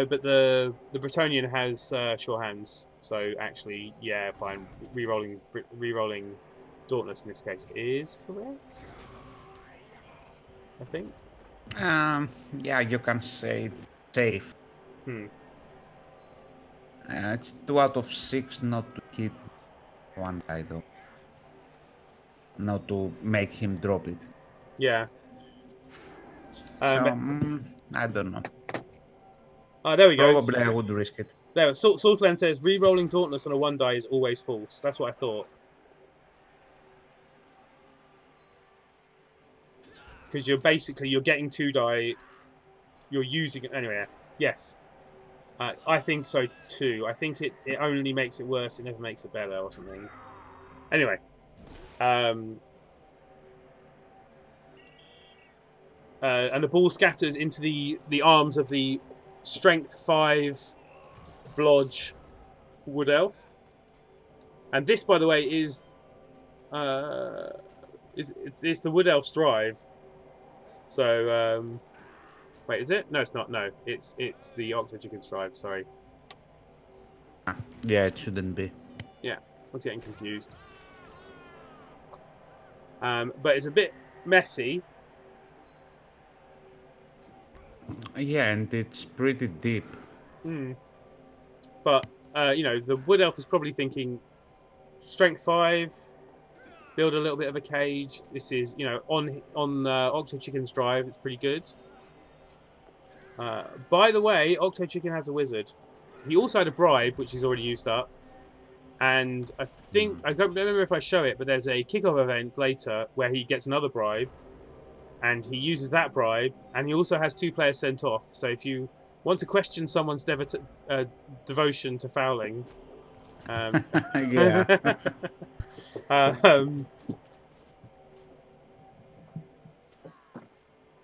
but the Bretonnian has sure hands. So actually, yeah, fine. Re-rolling Dauntless in this case is correct, I think. Yeah, you can say safe. It's 2 out of 6 not to hit 1 die though. Not to make him drop it. Yeah. I don't know. There we go. Probably I would risk it. There, Saltland says re-rolling Dauntless on a 1 die is always false. That's what I thought. Because you're getting 2 die. You're using it anyway. Yes. I think so too. I think it only makes it worse. It never makes it better or something. Anyway. And the ball scatters into the arms of the Strength 5 Blodge Wood Elf. And this, by the way, is it's the Wood Elf's drive. So wait, is it? No, it's not. No, it's the Octo Chicken's drive. Sorry. Yeah, it shouldn't be. Yeah, I was getting confused. But it's a bit messy. Yeah, and it's pretty deep. But the Wood Elf is probably thinking strength 5, build a little bit of a cage. This is on Octo Chicken's drive. It's pretty good. By the way, Octo Chicken has a wizard. He also had a bribe, which he's already used up. And I think I don't remember if I show it, but there's a kickoff event later where he gets another bribe, and he uses that bribe, and he also has 2 players sent off. So if you want to question someone's devotion to fouling, Yeah.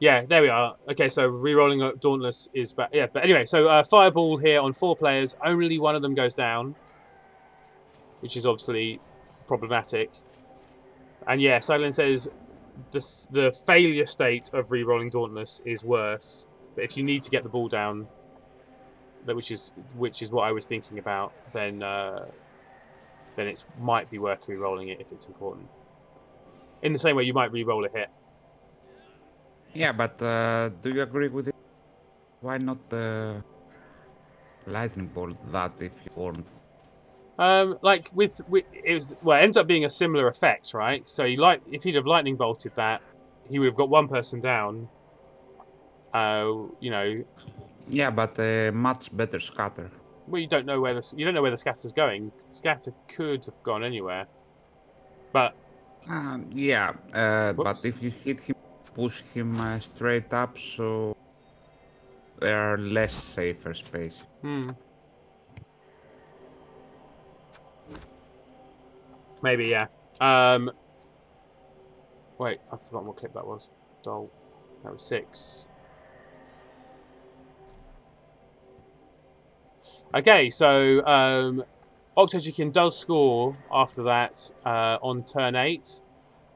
yeah, there we are. Okay, so re-rolling Dauntless is back. Yeah, but anyway, so Fireball here on 4 players. Only one of them goes down, which is obviously problematic. And yeah, Silent says the failure state of re-rolling Dauntless is worse. But if you need to get the ball down, which is what I was thinking about, then it might be worth re-rolling it if it's important. In the same way, you might re-roll a hit. Yeah, but do you agree with it? Why not lightning bolt that if you want? Like with it ends up being a similar effect, right? So if he'd have lightning bolted that, he would have got 1 person down. Yeah, but much better scatter. Well, you don't know where the scatter's going. Scatter could have gone anywhere, but yeah, but if you hit him, push him straight up, so there are less safer space. Maybe, yeah. Wait, I've forgotten what clip that was. Doll. That was 6. Okay, so Octo Chicken does score after that on turn 8,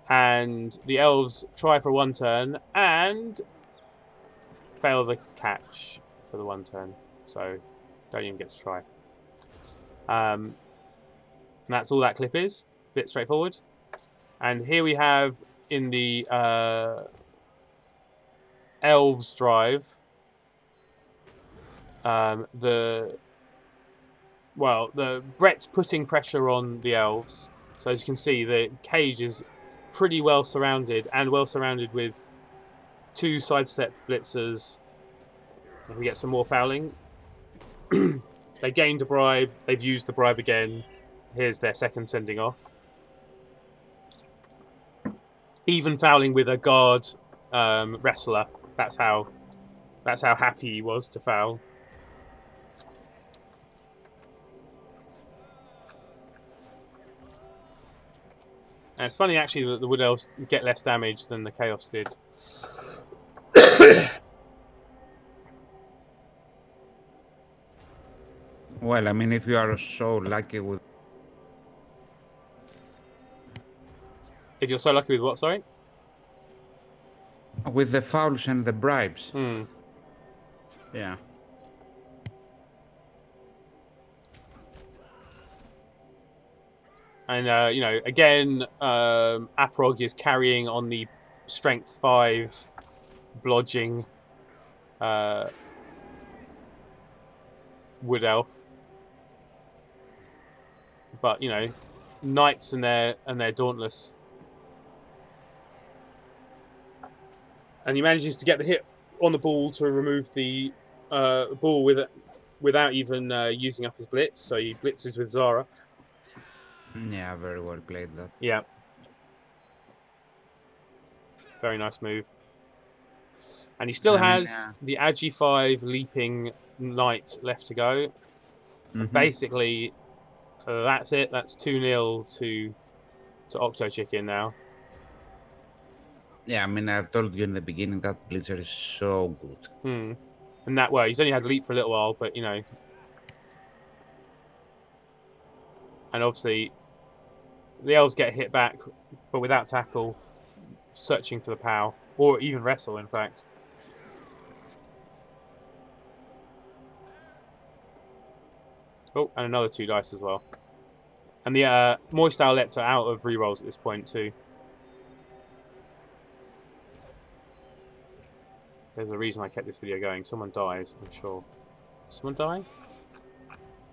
and the elves try for 1 turn and fail the catch for the 1 turn, so don't even get to try. And that's all that clip is. Bit straightforward. And here we have in the elves drive the Brett's putting pressure on the elves. So as you can see, the cage is pretty well surrounded, and well surrounded with 2 sidestep blitzers. And we get some more fouling. They gained a bribe. They've used the bribe again. Here's their second sending off. Even fouling with a guard wrestler. That's how happy he was to foul. And it's funny actually that the Wood Elves get less damage than the Chaos did. Well, I mean, if you are so lucky with... If you're so lucky with what, sorry? With the fouls and the bribes. Yeah. And, again, Aprog is carrying on the Strength 5 blodging Wood Elf. But, Knights and their Dauntless. And he manages to get the hit on the ball to remove the ball without even using up his blitz. So he blitzes with Zara. Yeah, very well played that. Yeah. Very nice move. And he still has the Agi 5 leaping Knight left to go. Basically, that's it. That's 2-0 to Octo Chicken now. Yeah, I mean, I've told you in the beginning that Blitzer is so good. And that way, he's only had leap for a little while, but, And obviously, the elves get hit back, but without tackle, searching for the POW, or even wrestle, in fact. Oh, and another 2 dice as well. And the Moist Owlets are out of rerolls at this point too. There's a reason I kept this video going. Someone dies, I'm sure. Someone die?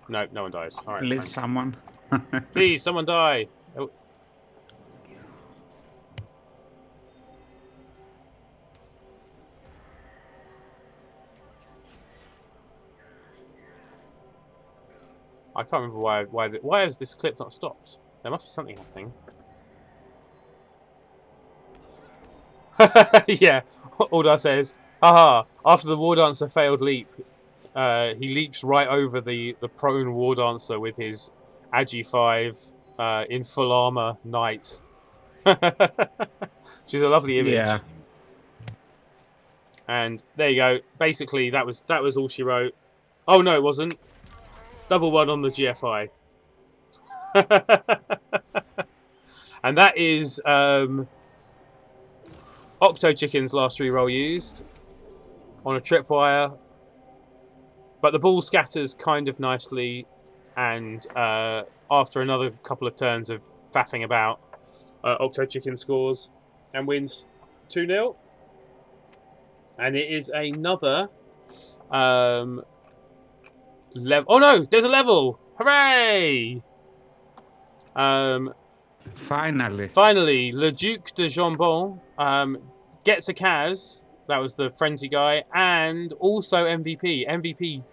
No, no one dies. All right, Please, fine. someone. Please, someone die. Oh. I can't remember why has this clip not stopped? There must be something happening. Yeah, Aldar says, haha, after the War Dancer failed leap, he leaps right over the prone War Dancer with his Agi 5 in full armor knight. She's a lovely image. Yeah. And there you go. Basically, that was all she wrote. Oh no, it wasn't. Double one on the GFI. And that is Octo Chicken's last reroll used on a tripwire. But the ball scatters kind of nicely, and after another couple of turns of faffing about, Octo Chicken scores and wins 2-0. And it is another level. Oh no, there's a level! Hooray! Finally, Le Duc de Jambon gets a Kaz. That was the frenzy guy, and also MVP. MVP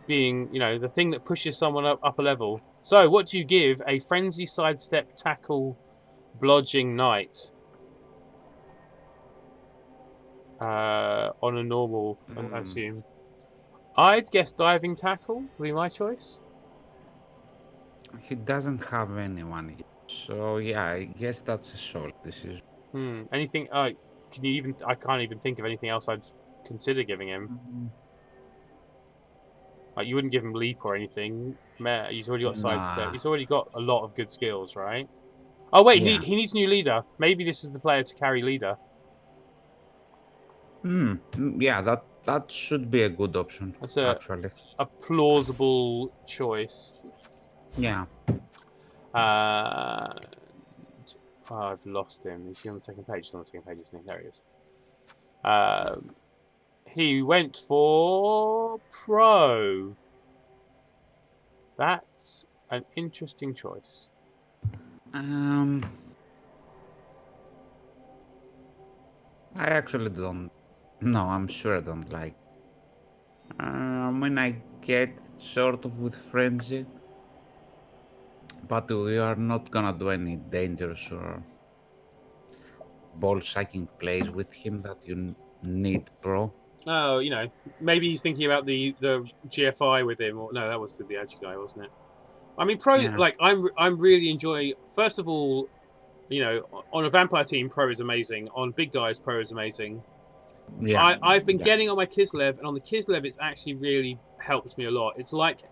being, you know, the thing that pushes someone up a level. So, what do you give a frenzy sidestep tackle blodging knight on a normal? I assume. I'd guess diving tackle would be my choice. He doesn't have anyone yet. So yeah, I guess that's a solid decision. Anything? Can you even? I can't even think of anything else I'd consider giving him. Like, you wouldn't give him leap or anything. He's already got sidestep. He's already got a lot of good skills, right? Oh wait, Yeah. he needs new leader. Maybe this is the player to carry leader. Yeah, that should be a good option. That's actually a plausible choice. Yeah. I've lost him. Is he on the second page? He's on the second page, isn't he? There he is. He went for pro. That's an interesting choice. I actually don't. No, I'm sure I don't like. I mean, I get sort of with frenzy, but we are not gonna do any dangerous or ball sucking plays with him that you need pro. Oh, you know, maybe he's thinking about the GFI with him, or no, that was with the Agi guy, wasn't it? I mean, pro. Yeah. Like, I'm really enjoying. First of all, you know, on a vampire team, pro is amazing. On big guys, pro is amazing. Yeah. I've been getting on my Kislev, and on the Kislev, it's actually really helped me a lot. It's like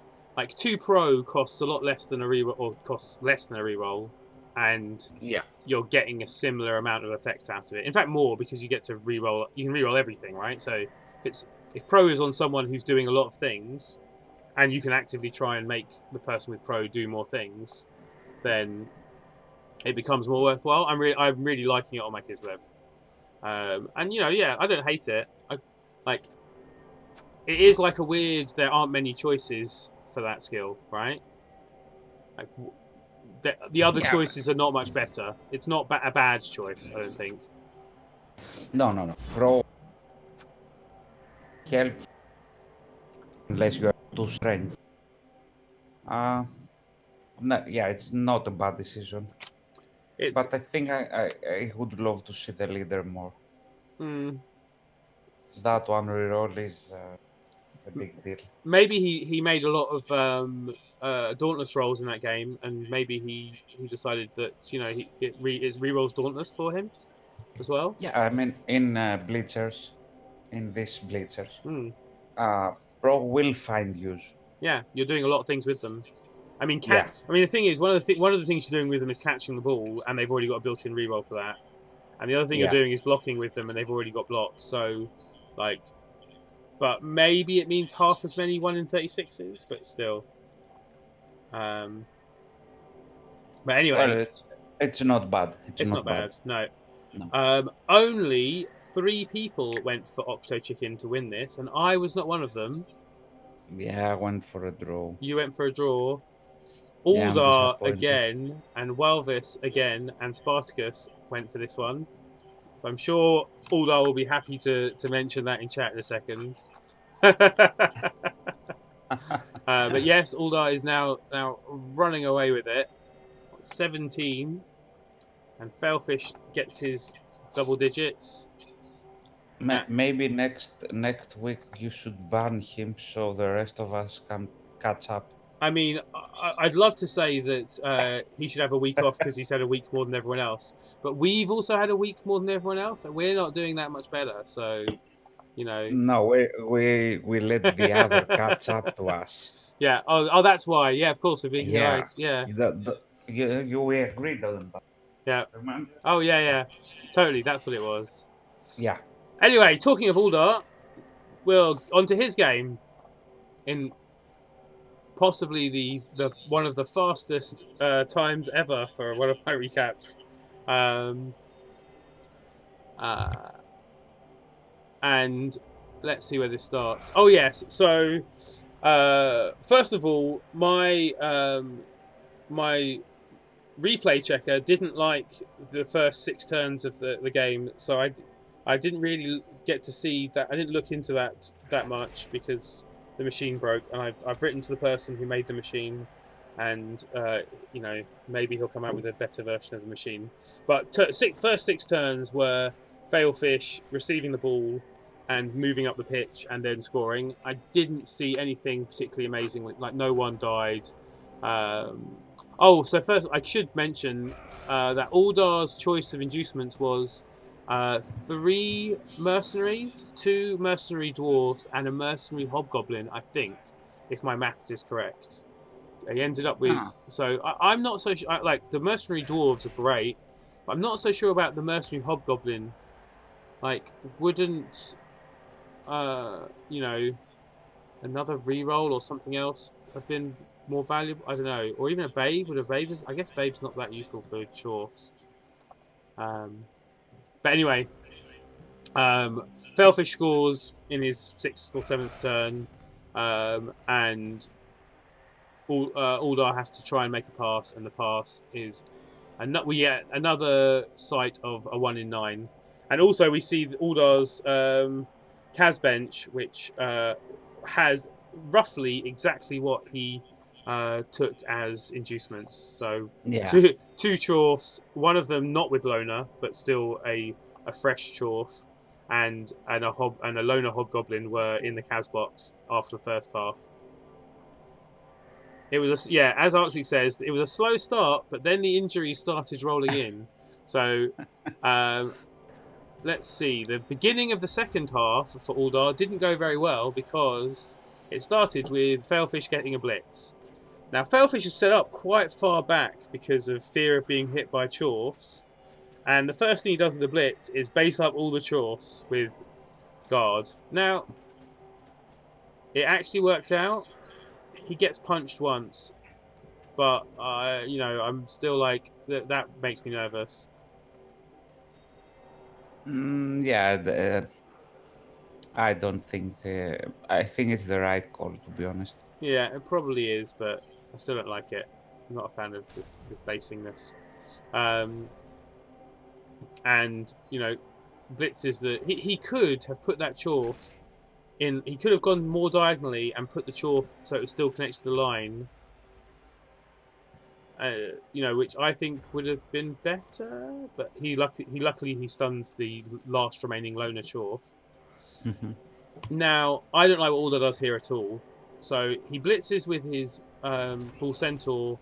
2 pro costs a lot less than a reroll, or costs less than a reroll, and Yeah. you're getting a similar amount of effect out of it. In fact, more, because you get to reroll. You can reroll everything, right? So if pro is on someone who's doing a lot of things, and you can actively try and make the person with pro do more things, then it becomes more worthwhile. I'm really liking it on my Kislev. And you know, yeah, I don't hate it. It is like a weird. There aren't many choices for that skill, right? Like the other choices are not much better. It's not a bad choice, I don't think. No. Pro help unless you are too strength. No, yeah, it's not a bad decision. But I think I would love to see the leader more. That one reroll is a big deal. Maybe he made a lot of Dauntless rolls in that game, and maybe he decided that, you know, it's rerolls Dauntless for him as well. Yeah, I mean, in Blitzers, in this Blitzers, Pro will find use. Yeah, you're doing a lot of things with them. I mean, I mean, the thing is, one of the things you're doing with them is catching the ball, and they've already got a built-in reroll for that. And the other thing you're doing is blocking with them, and they've already got blocked. So, like, but maybe it means half as many 1 in 36s, but still. But anyway, well, it's not bad. It's not bad. No. No. Only 3 people went for Octo Chicken to win this, and I was not one of them. Yeah, I went for a draw. You went for a draw. Yeah, I'm Uldar disappointed. again, and Walvis again, and Spartacus went for this one. So I'm sure Uldar will be happy to mention that in chat in a second. But yes, Uldar is now running away with it. 17, and Failfish gets his double digits. Maybe next week you should ban him so the rest of us can catch up. I mean, I'd love to say that he should have a week off because he's had a week more than everyone else. But we've also had a week more than everyone else, and we're not doing that much better. So, you know. No, we let the other catch up to us. Yeah. Oh, that's why. Yeah, of course, we're being Yeah. nice. Yeah. You agreed on that. Yeah. Remember? Oh, yeah. Totally. That's what it was. Yeah. Anyway, talking of Uldar, we'll on to his game in possibly the one of the fastest times ever for one of my recaps. And let's see where this starts. Oh yes, so first of all, my my replay checker didn't like the first 6 turns of the game, so I didn't really get to see that. I didn't look into that much because the machine broke, and I've written to the person who made the machine, and you know, maybe he'll come out with a better version of the machine. But first 6 turns were Failfish receiving the ball and moving up the pitch and then scoring. I didn't see anything particularly amazing, like no one died. Oh, so first I should mention that Uldar's choice of inducements was 3 mercenaries, 2 mercenary dwarves, and a mercenary hobgoblin, I think, if my maths is correct. He ended up with... So I'm not so sure... Like, the mercenary dwarves are great, but I'm not so sure about the mercenary hobgoblin. Like, wouldn't... you know, another reroll or something else have been more valuable? I don't know. Or even a babe. Would a babe... I guess babe's not that useful for chorfs. But anyway, Failfish scores in his 6th or 7th turn, and Uldar has to try and make a pass, and the pass is we get another sight of a 1 in 9. And also we see Uldar's Kaz bench, which has roughly exactly what he took as inducements. So yeah. 2 chorfs, one of them not with Loner, but still a fresh chorf, and a Loner hobgoblin were in the Kaz box after the first half. It was as Arctic says, it was a slow start, but then the injuries started rolling in. So let's see. The beginning of the second half for Uldar didn't go very well because it started with Failfish getting a blitz. Now, Failfish is set up quite far back because of fear of being hit by chorfs. And the first thing he does with the blitz is base up all the chorfs with guard. Now, it actually worked out. He gets punched once. But, you know, I'm still like, that makes me nervous. Yeah, I don't think... I think it's the right call, to be honest. Yeah, it probably is, but I still don't like it. I'm not a fan of this basingness. And, you know, Blitz is the... He could have put that chorf in... He could have gone more diagonally and put the chorf so it was still connected to the line. You know, which I think would have been better. But luckily he stuns the last remaining Loner chorf. Now, I don't like what Uldar does here at all. So he blitzes with his Bull Centaur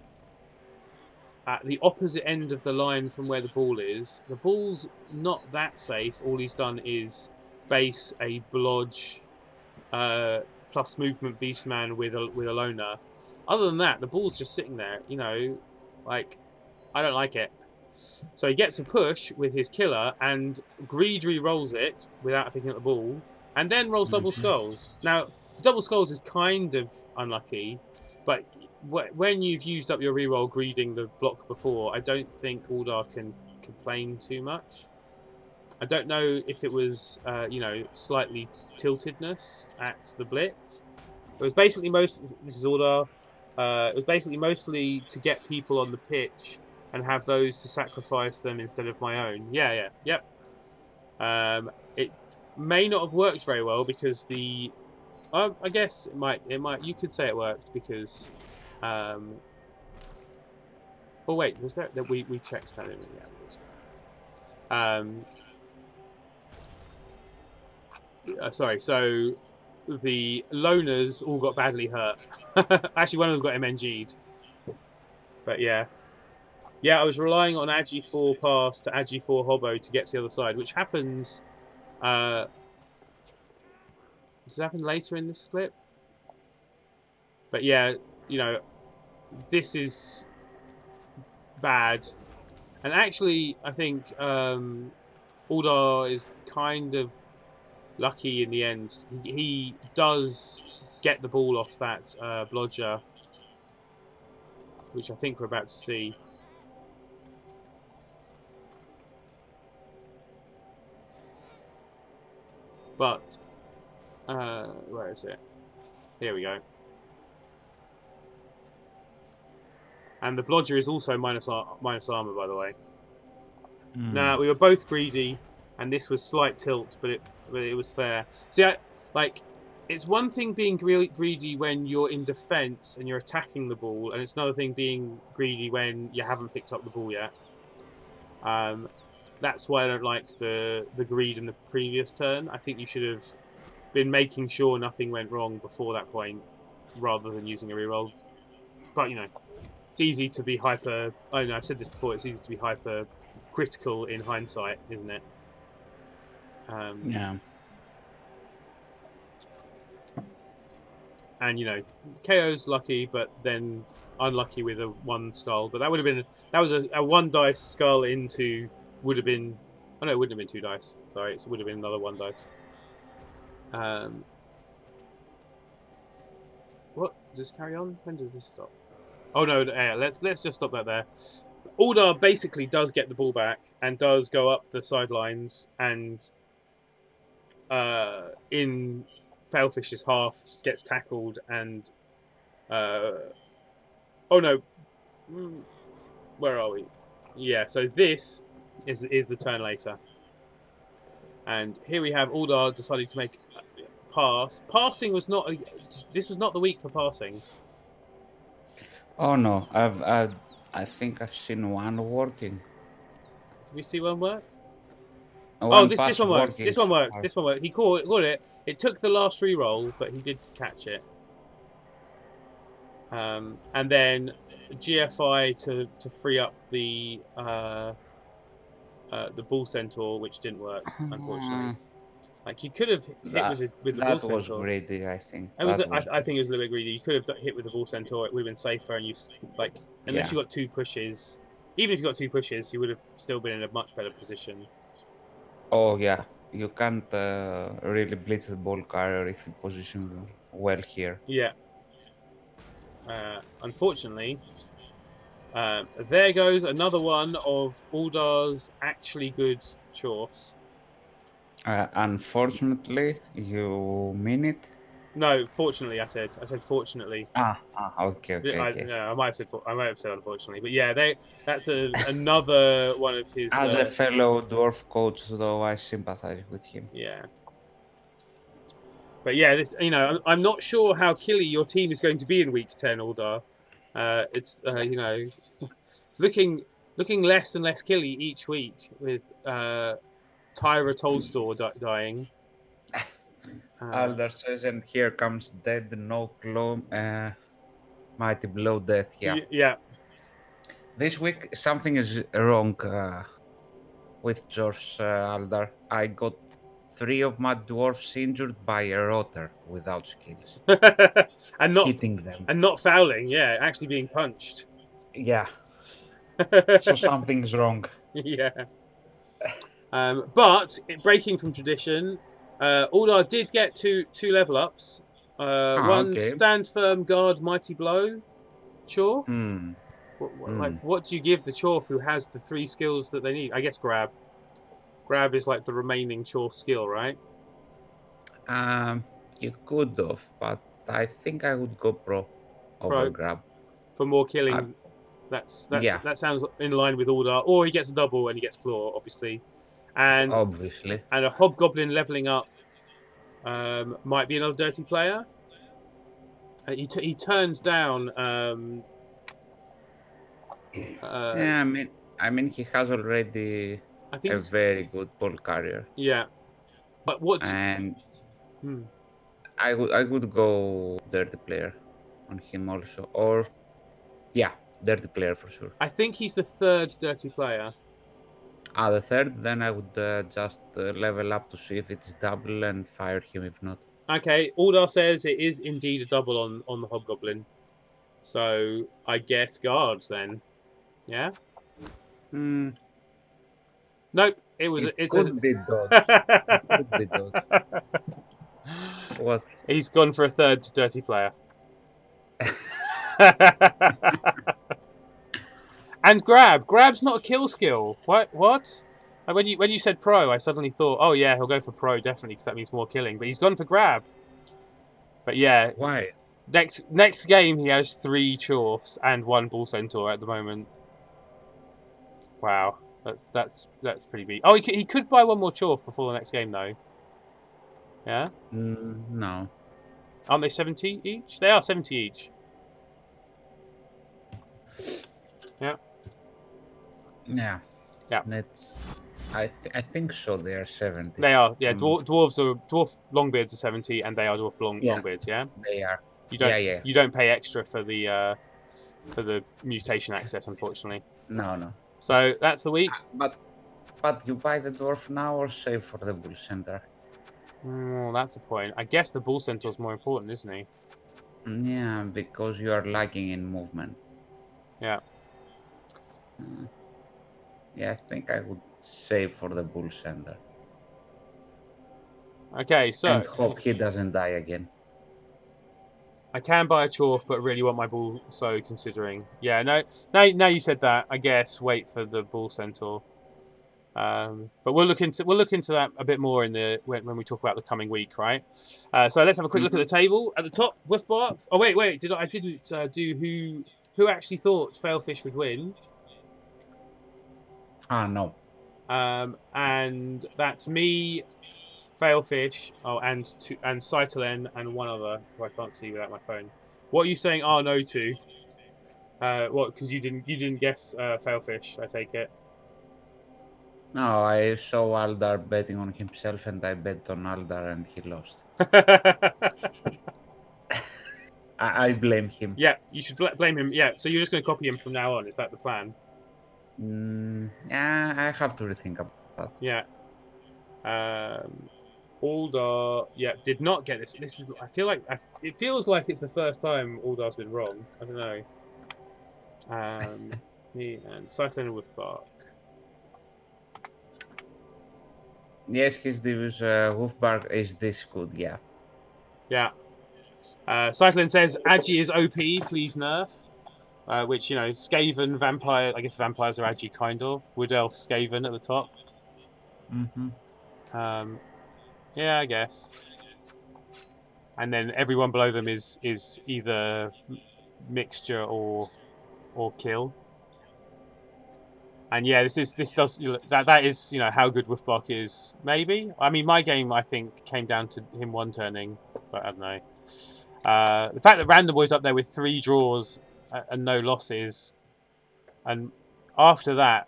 at the opposite end of the line from where the ball is. The ball's not that safe. All he's done is base a Blodge plus movement Beastman with a Loner. Other than that, the ball's just sitting there. You know, like, I don't like it. So he gets a push with his killer, and Greed re-rolls it without picking up the ball, and then rolls double skulls. Now, double skulls is kind of unlucky, but when you've used up your reroll greeding the block before, I don't think Uldar can complain too much. I don't know if it was, slightly tiltedness at the blitz. It was basically this is Ordar. It was basically mostly to get people on the pitch and have those to sacrifice them instead of my own. Yep. It may not have worked very well because I guess it might. You could say it worked because. Oh wait, was that we checked that in? Yeah. Sorry. So the loners all got badly hurt. Actually, one of them got MNG'd. But yeah. Yeah, I was relying on Agi 4 pass to Agi 4 Hobo to get to the other side, which happens. Does it happen later in this clip? But yeah, this is bad. And actually, I think Uldar is kind of lucky in the end. He does get the ball off that blodger, which I think we're about to see. But where is it? Here we go. And the blodger is also minus armor, by the way. Now, we were both greedy, and this was slight tilt, but it was fair. See, it's one thing being greedy when you're in defense and you're attacking the ball, and it's another thing being greedy when you haven't picked up the ball yet. That's why I don't like the greed in the previous turn. I think you should have been making sure nothing went wrong before that point, rather than using a reroll. But it's easy to be hyper. I know I've said this before. It's easy to be hyper critical in hindsight, isn't it? Yeah. And KO's lucky, but then unlucky with a 1 skull. But that was a 1 dice skull into would have been. Oh no, it wouldn't have been 2 dice. Sorry, it would have been another 1 dice. What does this carry on? When does this stop? Oh no, let's just stop that there. Uldar basically does get the ball back and does go up the sidelines and in Failfish's half gets tackled and oh no, where are we? Yeah, so this is the turn later, and here we have Uldar deciding to make a pass. Passing was not. This was not the week for passing. Oh no, I think I've seen one working. Did we see one work? This pass one works. working. This one works. This one works. He caught it. It took the last reroll, but he did catch it. And then GFI to free up the bull centaur, which didn't work, unfortunately. Like you could have hit with the bull centaur. That was greedy, I think. I think it was a little bit greedy. You could have hit with the bull centaur. It would have been safer, and unless you got 2 pushes. Even if you got 2 pushes, you would have still been in a much better position. Oh yeah, you can't really blitz the ball carrier if you position well here. Yeah. Unfortunately, there goes another one of Uldar's actually good chorfs. Unfortunately, you mean it? No, fortunately, I said fortunately. Okay. I might have said unfortunately, but yeah, that's another one of his. As a fellow dwarf coach, though, I sympathize with him. Yeah. But yeah, this I'm not sure how killy your team is going to be in week 10, Uldar. It's it's looking less and less killy each week with Tyra Tolstor dying. Aldar says, and here comes dead, no claw, mighty blow death. Yeah. This week something is wrong with George Aldar. I got 3 of my dwarfs injured by a rotor without skills. And not hitting them. And not fouling, yeah, actually being punched. Yeah. So something's wrong. Yeah. But breaking from tradition, Uldar did get two level ups. One stand firm, guard, mighty blow. Chorf. What do you give the Chorf who has the 3 skills that they need? I guess grab. Grab is like the remaining Chorf skill, right? You could have, but I think I would go pro over Pro. grab. For more killing. That Yeah. sounds in line with Aldar. Or he gets a double and he gets claw, obviously. And Obviously. a Hobgoblin leveling up might be another dirty player. He turned down. Yeah, I mean, he has already I think a very good ball carrier, yeah. But what? and Hmm. I would go dirty player on him also, or yeah, dirty player for sure. I think he's the third dirty player. The third, then I would just level up to see if it's double and fire him if not. Okay, Aldar says it is indeed a double on the Hobgoblin. So I guess guards then. Yeah. Hmm, Nope. It was. it It's could be dodge. It could be dodge. What? He's gone for a third dirty player. And grab's not a kill skill. What? Like when you said pro, I suddenly thought, oh yeah, he'll go for pro definitely because that means more killing. But he's gone for grab. But yeah, Why? next game he has 3 Chorfs and 1 Bull Centaur at the moment. Wow, that's pretty big. Oh, he could buy 1 more Chorf before the next game though. Yeah, No. aren't they 70 each? They are 70 each. Yeah. Yeah. Yeah. That's. I think so. They are 70. They are. Yeah, dwarf longbeards are 70, and they are dwarf longbeards. Yeah. They are. You don't. Yeah. You don't pay extra for the mutation access, unfortunately. No. So that's the week. But you buy the dwarf now or save for the bull center? Oh, that's the point. I guess the Bull Centaur's more important, isn't he? Yeah, because you are lacking in movement. Yeah. Yeah, I think I would save for the bull center Okay, so and hope he doesn't die again. I can buy a Chorf, but really want my Bull. So considering, yeah, no. Now you said that, I guess wait for the Bull Centaur. But we'll look into that a bit more when we talk about the coming week, right? So let's have a quick look at the table. At the top, Wolfbark. Oh wait, I didn't do who actually thought Failfish would win. No. And that's me, Failfish. Oh, and Cytalen and one other who I can't see without my phone. What are you saying? No to? What? Because you didn't guess Failfish. I take it. No, I saw Aldar betting on himself and I bet on Aldar and he lost. I blame him. Yeah, you should blame him. Yeah, so you're just going to copy him from now on. Is that the plan? Yeah, I have to rethink about that. Yeah. Aldar, did not get this. This is. I feel like it feels like it's the first time Aldar's been wrong. I don't know. Me and Cyclone Wolfbark. Yes, his Divus Wolfbark is this good, yeah. Yeah. Cyclone says Agi is OP, please nerf. Which, Skaven, vampire. I guess vampires are Agi, kind of. Wood Elf, Skaven at the top. Yeah, I guess. And then everyone below them is either mixture or kill. And yeah, that is how good Wolfbark is. Maybe. I mean, my game I think came down to him one turning, but I don't know. The fact that Random Boy's up there with 3 draws and no losses, and after that,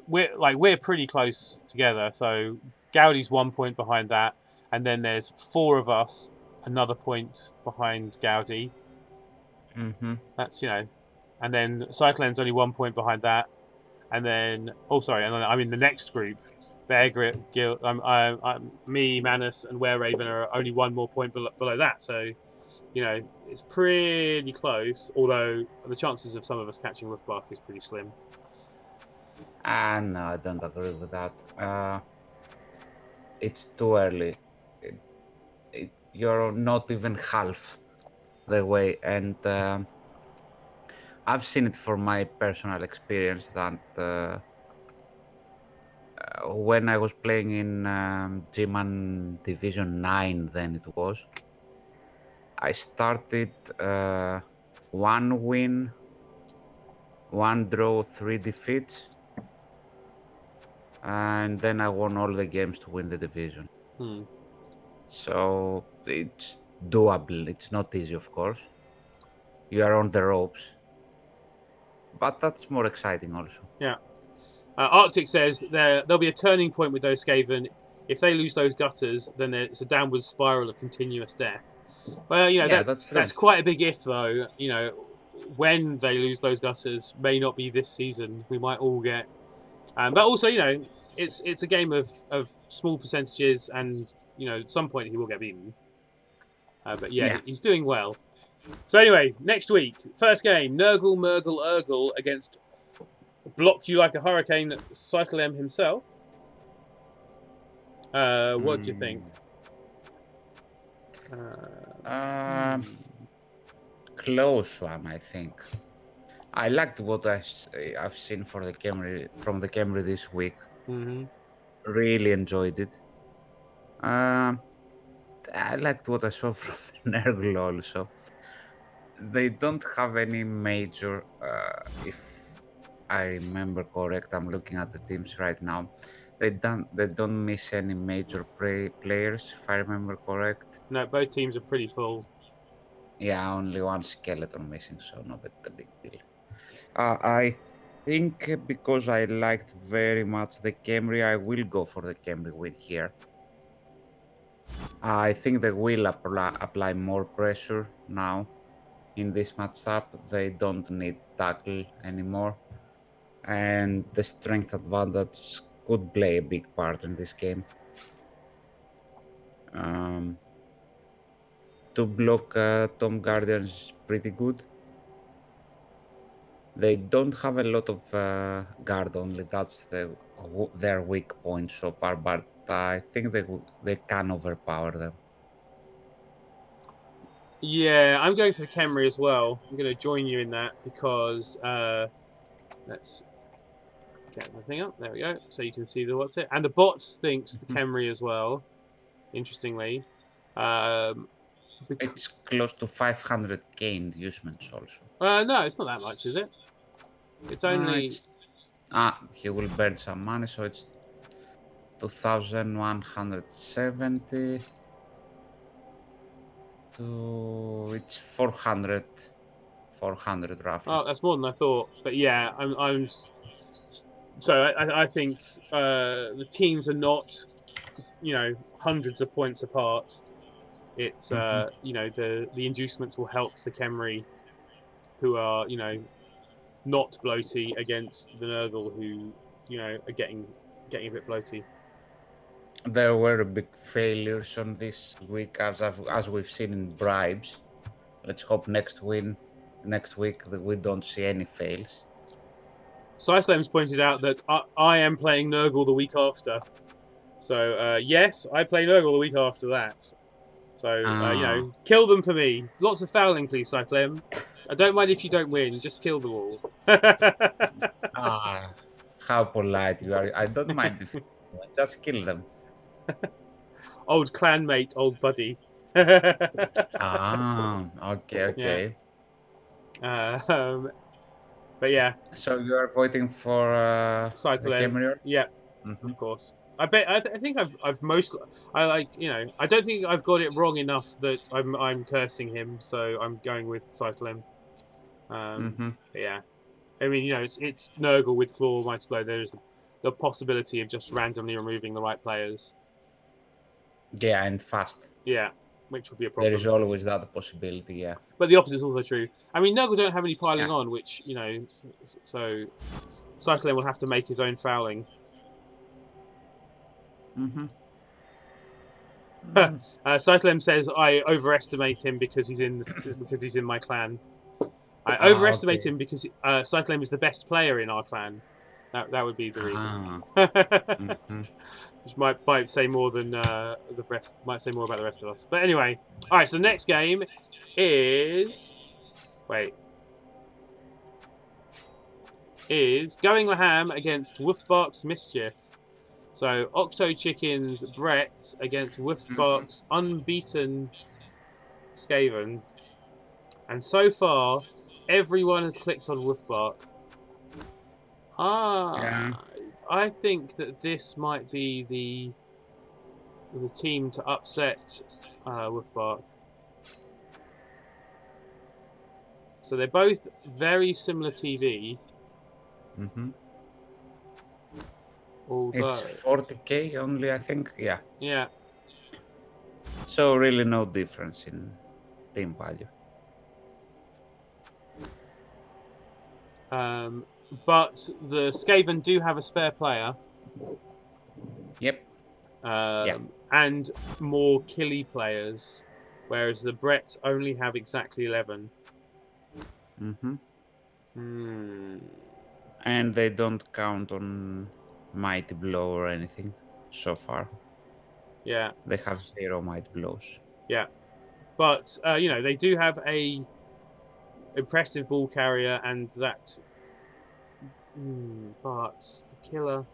we're pretty close together. So Gaudi's 1 point behind that, and then there's 4 of us, another point behind Gaudi. That's and then Cyclone's only 1 point behind that, and then I'm in the next group. Bear Grip, Gil, me, Manus, and Were Raven are only 1 more point below that. So, it's pretty close. Although the chances of some of us catching Wolfbark is pretty slim. No, I don't agree with that. It's too early. You're not even half the way, and I've seen it from my personal experience that when I was playing in G-Man Division 9, then it was, I started 1 win, 1 draw, 3 defeats, and then I won all the games to win the division. Hmm. So it's doable. It's not easy, of course. You are on the ropes, but that's more exciting also. Yeah. Arctic says there'll be a turning point with those Skaven. If they lose those gutters, then it's a downward spiral of continuous death. Well, you know, Yeah, that's true. that's quite a big if, though. You know, when they lose those gutters may not be this season. We might all get, but also, you know, it's a game of small percentages, and you know, at some point he will get beaten. But yeah, he's doing well. So anyway, next week, first game, Nurgle, Murgle, Urgle against Block You Like a Hurricane, Cycle M himself. What do you think? Close one, I think. I liked what I've seen from the Camry this week. Mm-hmm. Really enjoyed it. I liked what I saw from the Nurgle also. They don't have any major, if I remember correct, I'm looking at the teams right now. They don't miss any major players, if I remember correct. No, both teams are pretty full. Yeah, only one skeleton missing, so not a big deal. I think because I liked very much the Camry, I will go for the Camry win here. I think they will apply more pressure now in this matchup. They don't need tackle anymore, and the strength advantage could play a big part in this game. To block Tom Guardians is pretty good. They don't have a lot of guard only. That's their weak point so far, but I think they can overpower them. Yeah, I'm going to the Camry as well. I'm going to join you in that because let's get the thing up. There we go. So you can see the what's it. And the bot thinks the Camry as well. Interestingly, it's close to 500k inducements also. No, it's not that much, is it? It's only. He will burn some money, so it's 2,170. It's 400 roughly. Oh, that's more than I thought. But yeah, I'm. So I think the teams are not, you know, hundreds of points apart. It's you know, the inducements will help the Camry, who are, you know, not bloaty, against the Nurgle, who, you know, are getting a bit bloaty. There were big failures on this week, as we've seen in bribes. Let's hope next week that we don't see any fails. Cyflames pointed out that I am playing Nurgle the week after. So, yes, I play Nurgle the week after that. So, you know, kill them for me. Lots of fouling, please, Cyflame. I don't mind if you don't win, just kill them all. How polite you are. I don't mind if you just kill them. Old clanmate, old buddy. Okay. Yeah. But yeah. So you are voting for Cyclone. Yeah, of course. I think I've most. I like, you know. I don't think I've got it wrong enough that I'm cursing him. So I'm going with Cyclone. But yeah. I mean, you know, it's Nurgle with Claw, Mighty Blow. There's the possibility of just randomly removing the right players. Yeah, and fast. Yeah, which would be a problem. There is always that possibility, yeah. But the opposite is also true. I mean, Nurgle don't have any piling on, which, you know, so Cyclone will have to make his own fouling. Cyclone says I overestimate him because he's in my clan. I overestimate him because Cyclone is the best player in our clan. That would be the reason. Which might say more than the rest. Might say more about the rest of us. But anyway, all right. So the next game is Going Laham against Wolfbark's Mischief. So Octo Chicken's Brett against Wolfbark's unbeaten Skaven. And so far, everyone has clicked on Wolfbark. Yeah. I think that this might be the team to upset Wolfbark. So they're both very similar TV. Mm-hmm. Although, It's 40k only, I think. Yeah. yeah, So really no difference in team value. but the Skaven do have a spare player. Yep. And more killy players, whereas the Bretts only have exactly 11. Mm-hmm. Hmm. And they don't count on Mighty Blow or anything so far. Yeah, They have 0 Mighty Blows. yeah. But, you know, they do have a impressive ball carrier and that... but the killer...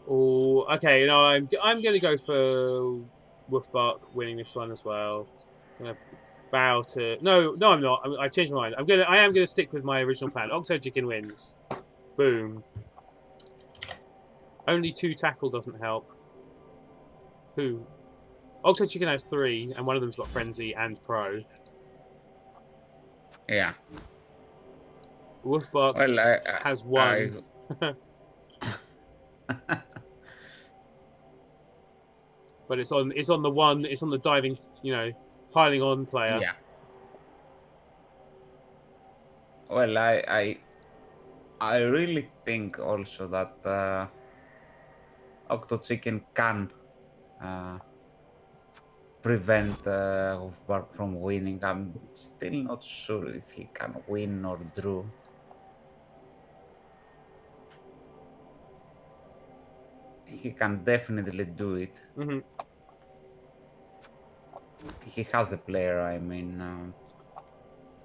Oh, okay. No, I'm going to go for Wolfbark winning this one as well. I'm going to bow to... No, I'm not. I changed my mind. I am going to stick with my original plan. Octo Chicken wins. Boom. Only 2 tackle doesn't help. Who? Octo Chicken has 3, and one of them's got Frenzy and Pro. Yeah. Wolfbark Well, has 1. But it's on the one. It's on the diving, you know, piling on player. Yeah. Well, I really think also that Octo Chicken can prevent Wolfbark from winning. I'm still not sure if he can win or draw. He can definitely do it. Mm-hmm. He has the player, I mean.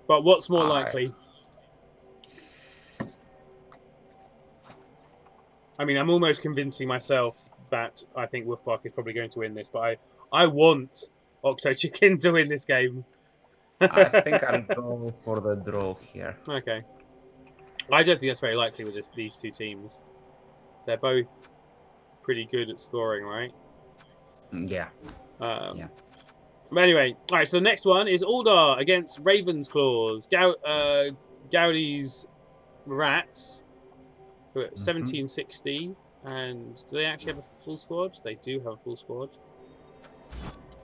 But what's more likely? I mean, I'm almost convincing myself that I think Wolfbark is probably going to win this, but I want Octo Chicken to win this game. I think I'll go for the draw here. Okay. I don't think that's very likely with these two teams. They're both pretty good at scoring, right? Yeah. Yeah. But anyway, all right. So the next one is Uldar against Raven's Claws. Gaudi's Rats, who are at 1760. And do they actually have a full squad? They do have a full squad.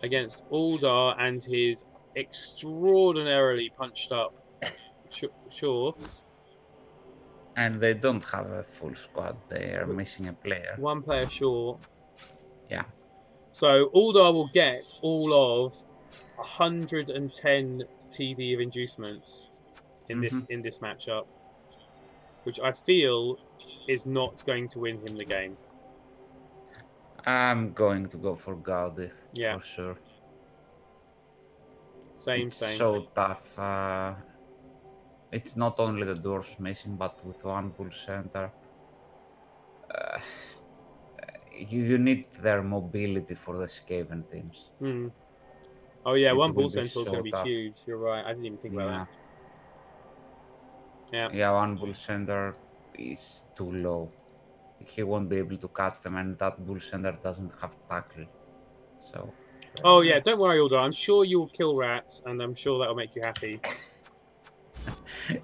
Against Uldar and his extraordinarily punched up Shorts. And they don't have a full squad. They are missing a player. 1 player short. Yeah. So Uldar will get all of 110 TV of inducements in this matchup, which I feel is not going to win him the game. I'm going to go for Gaudi. Yeah. For sure. Same. So tough. It's not only the dwarfs missing, but with 1 bull center. You need their mobility for the Skaven teams. Oh yeah, It 1 will bull be centaur is so going to be tough. huge. You're right. I didn't even think about that. Yeah, 1 bull center is too low. He won't be able to cut them, and that bull center doesn't have tackle. So. Oh yeah, don't worry, Uldar. I'm sure you'll kill rats, and I'm sure that'll make you happy.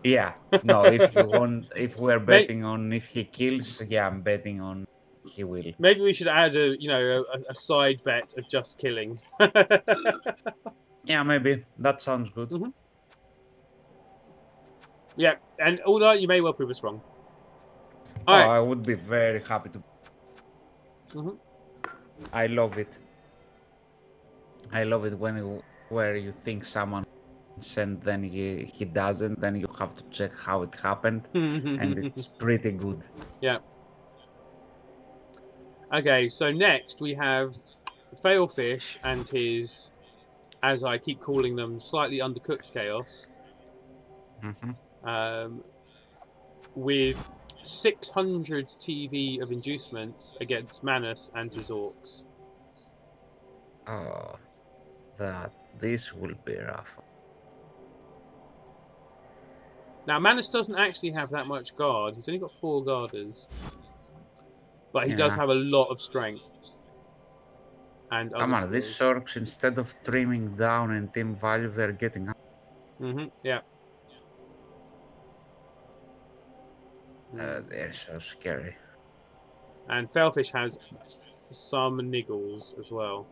Yeah. No, if we're betting on if he kills, yeah, I'm betting on he will. Maybe we should add a side bet of just killing. Yeah, maybe that sounds good. Yeah, and Uldar, you may well prove us wrong. All right. I would be very happy to. I love it. I love it where you think someone and then he doesn't, then you have to check how it happened, and it's pretty good. Yeah. Okay, so next we have Failfish and his, as I keep calling them, slightly undercooked chaos. With 600 TV of inducements against Manus and his orcs. Oh, this will be rough. Now, Manus doesn't actually have that much guard. He's only got 4 guarders. But he does Yeah. have a lot of strength. And Come other on, these skills. orcs, instead of trimming down in team value, they're getting up. Yeah. They're so scary. And Failfish has some niggles as well.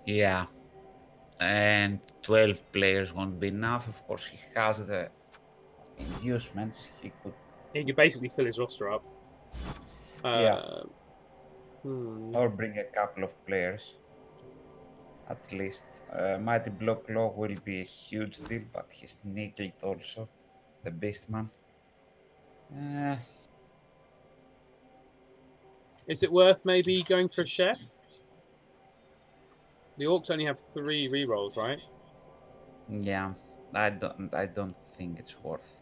Yeah. And 12 players won't be enough. Of course, he has the inducements. He could basically fill his roster up. Yeah. Or bring a couple of players. At least. Mighty Block Law will be a huge deal, but he's nickeled also. The Beastman. Is it worth maybe going for a chef? The orcs only have 3 rerolls, right? Yeah, I don't think it's worth.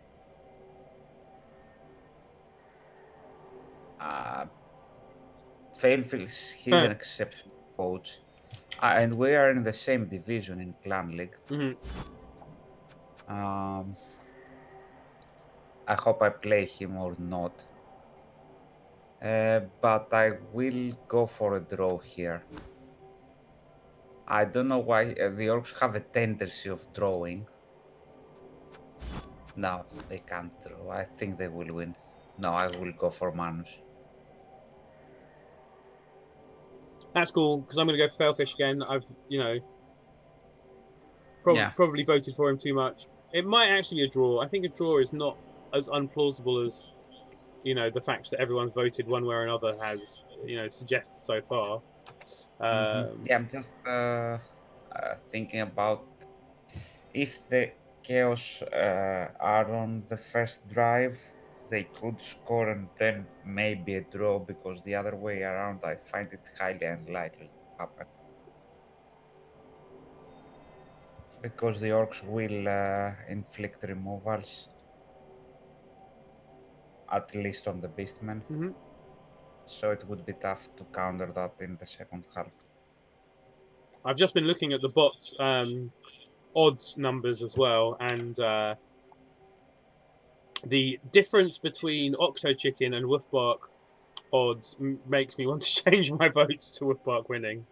Failfish, he's an exceptional coach, and we are in the same division in Clan League. I hope I play him or not. But I will go for a draw here. I don't know why the orcs have a tendency of drawing. No, they can't draw. I think they will win. No, I will go for Manus. That's cool, because I'm going to go for Failfish again. I've, probably voted for him too much. It might actually be a draw. I think a draw is not as unplausible as, the fact that everyone's voted one way or another has, suggests so far. Yeah, I'm just thinking about if the Chaos are on the first drive, they could score and then maybe a draw, because the other way around I find it highly unlikely to happen. Because the orcs will inflict removals, at least on the Beastmen. So it would be tough to counter that in the second half. I've just been looking at the bots' odds numbers as well, and the difference between Octo Chicken and Wolfbark odds makes me want to change my vote to Wolfbark winning.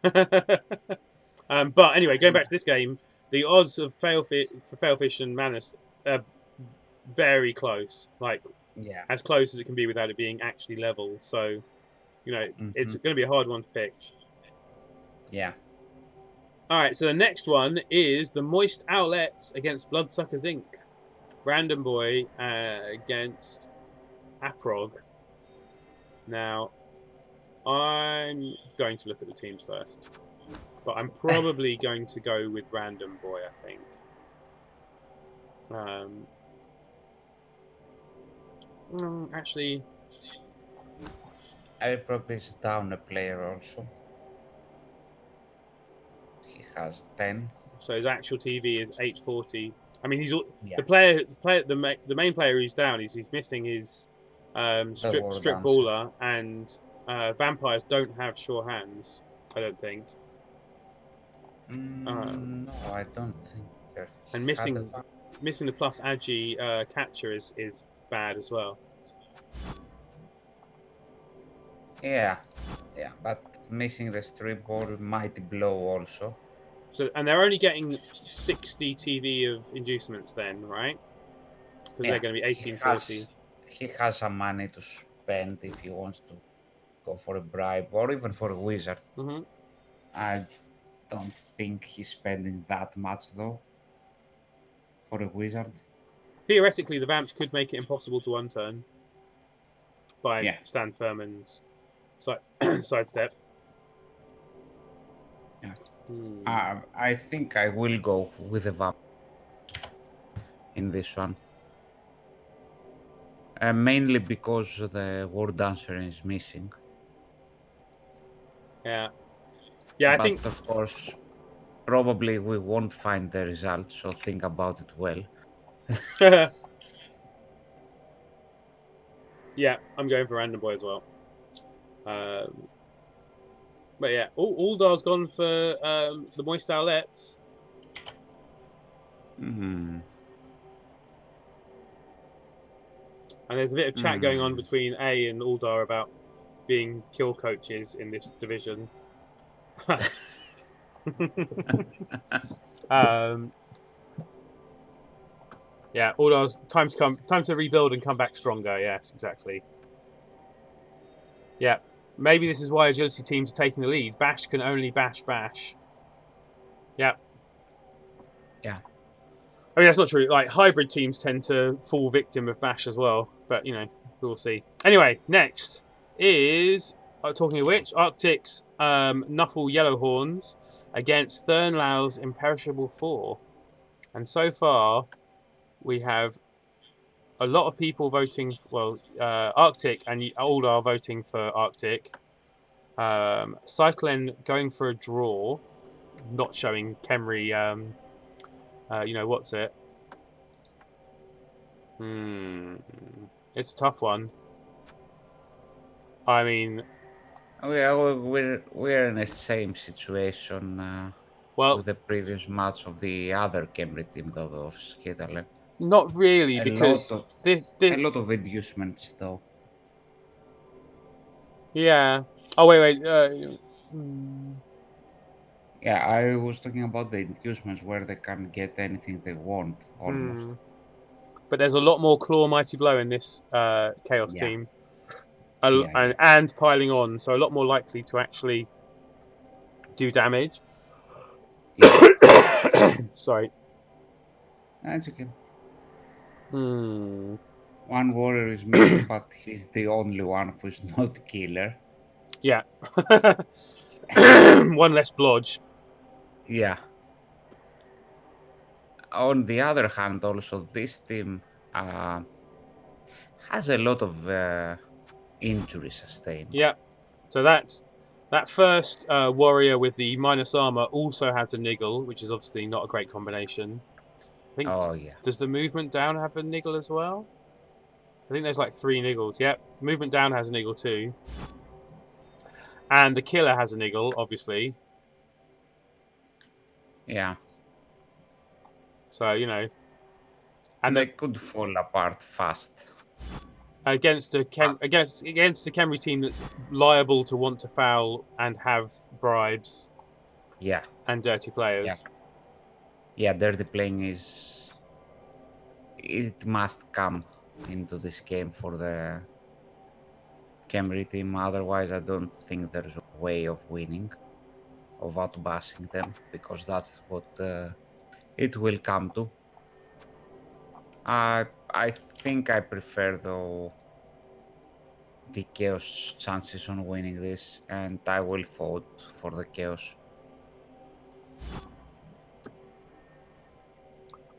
But anyway, going back to this game, the odds of Failfish and Manus are very close, as close as it can be without it being actually level. So, it's going to be a hard one to pick. Yeah. All right, so the next one is the Moist Owlets against Bloodsuckers Inc. Random Boy against Aprog. Now, I'm going to look at the teams first, but I'm probably going to go with Random Boy, I think. Actually, Aprog is down a player also. He has 10. So his actual TV is 840. I mean, the main player who's down is missing his strip baller, and vampires don't have sure hands. I don't think. No, I don't think. And missing the plus agi catcher is bad as well. Yeah, but missing the strip ball might blow also. So, and they're only getting 60 TV of inducements then, right? Because they're going to be 1840. He has some money to spend if he wants to go for a bribe or even for a wizard. I don't think he's spending that much though for a wizard. Theoretically, the Vamps could make it impossible to one-turn by stand firm and sidestep. Yeah. I think I will go with a Vamp in this one. Mainly because the War Dancer is missing. Yeah, but I think, of course, probably we won't find the results, so think about it well. Yeah, I'm going for Random Boy as well. But yeah, Uldar's gone for the Moist Owlets. Hmm. And there's a bit of chat going on between A and Uldar about being kill coaches in this division. Yeah, Uldar's time to rebuild and come back stronger. Yes, exactly. Yeah, maybe this is why agility teams are taking the lead. Bash can only bash. Yeah. Yeah. I mean, that's not true. Like, hybrid teams tend to fall victim of bash as well. But, you know, we'll see. Anyway, next is, talking of which, Arctic's Nuffle Yellowhorns against Thurnlau's Imperishable 4. And so far, we have a lot of people voting, Arctic and Uldar voting for Arctic. Cyclen going for a draw, not showing Khemri, what's it? It's a tough one. I mean, we're in the same situation with the previous match of the other Khemri team, though, of Skitalen. Not really, because a lot of inducements, though. Yeah. Oh wait. Yeah, I was talking about the inducements where they can get anything they want, almost. But there's a lot more Claw Mighty Blow in this Chaos team. And piling on, so a lot more likely to actually do damage. Yeah. Sorry. That's okay. One warrior is missing, but he's the only one who's not killer. Yeah. One less blodge. Yeah. On the other hand, also, this team has a lot of injuries sustained. Yeah. So that first warrior with the minus armor also has a niggle, which is obviously not a great combination. I think, does the movement down have a niggle as well? I think there's like 3 niggles. Yep. Movement down has a niggle too. And the killer has a niggle, obviously. Yeah. So, you know. And they could fall apart fast. Against a Khemri team that's liable to want to foul and have bribes. Yeah. And dirty players. Yeah, dirty playing it must come into this game for the Khemri team. Otherwise, I don't think there's a way of winning, of outbashing them, because that's what it will come to. I think I prefer, though, the Chaos chances on winning this, and I will vote for the Chaos.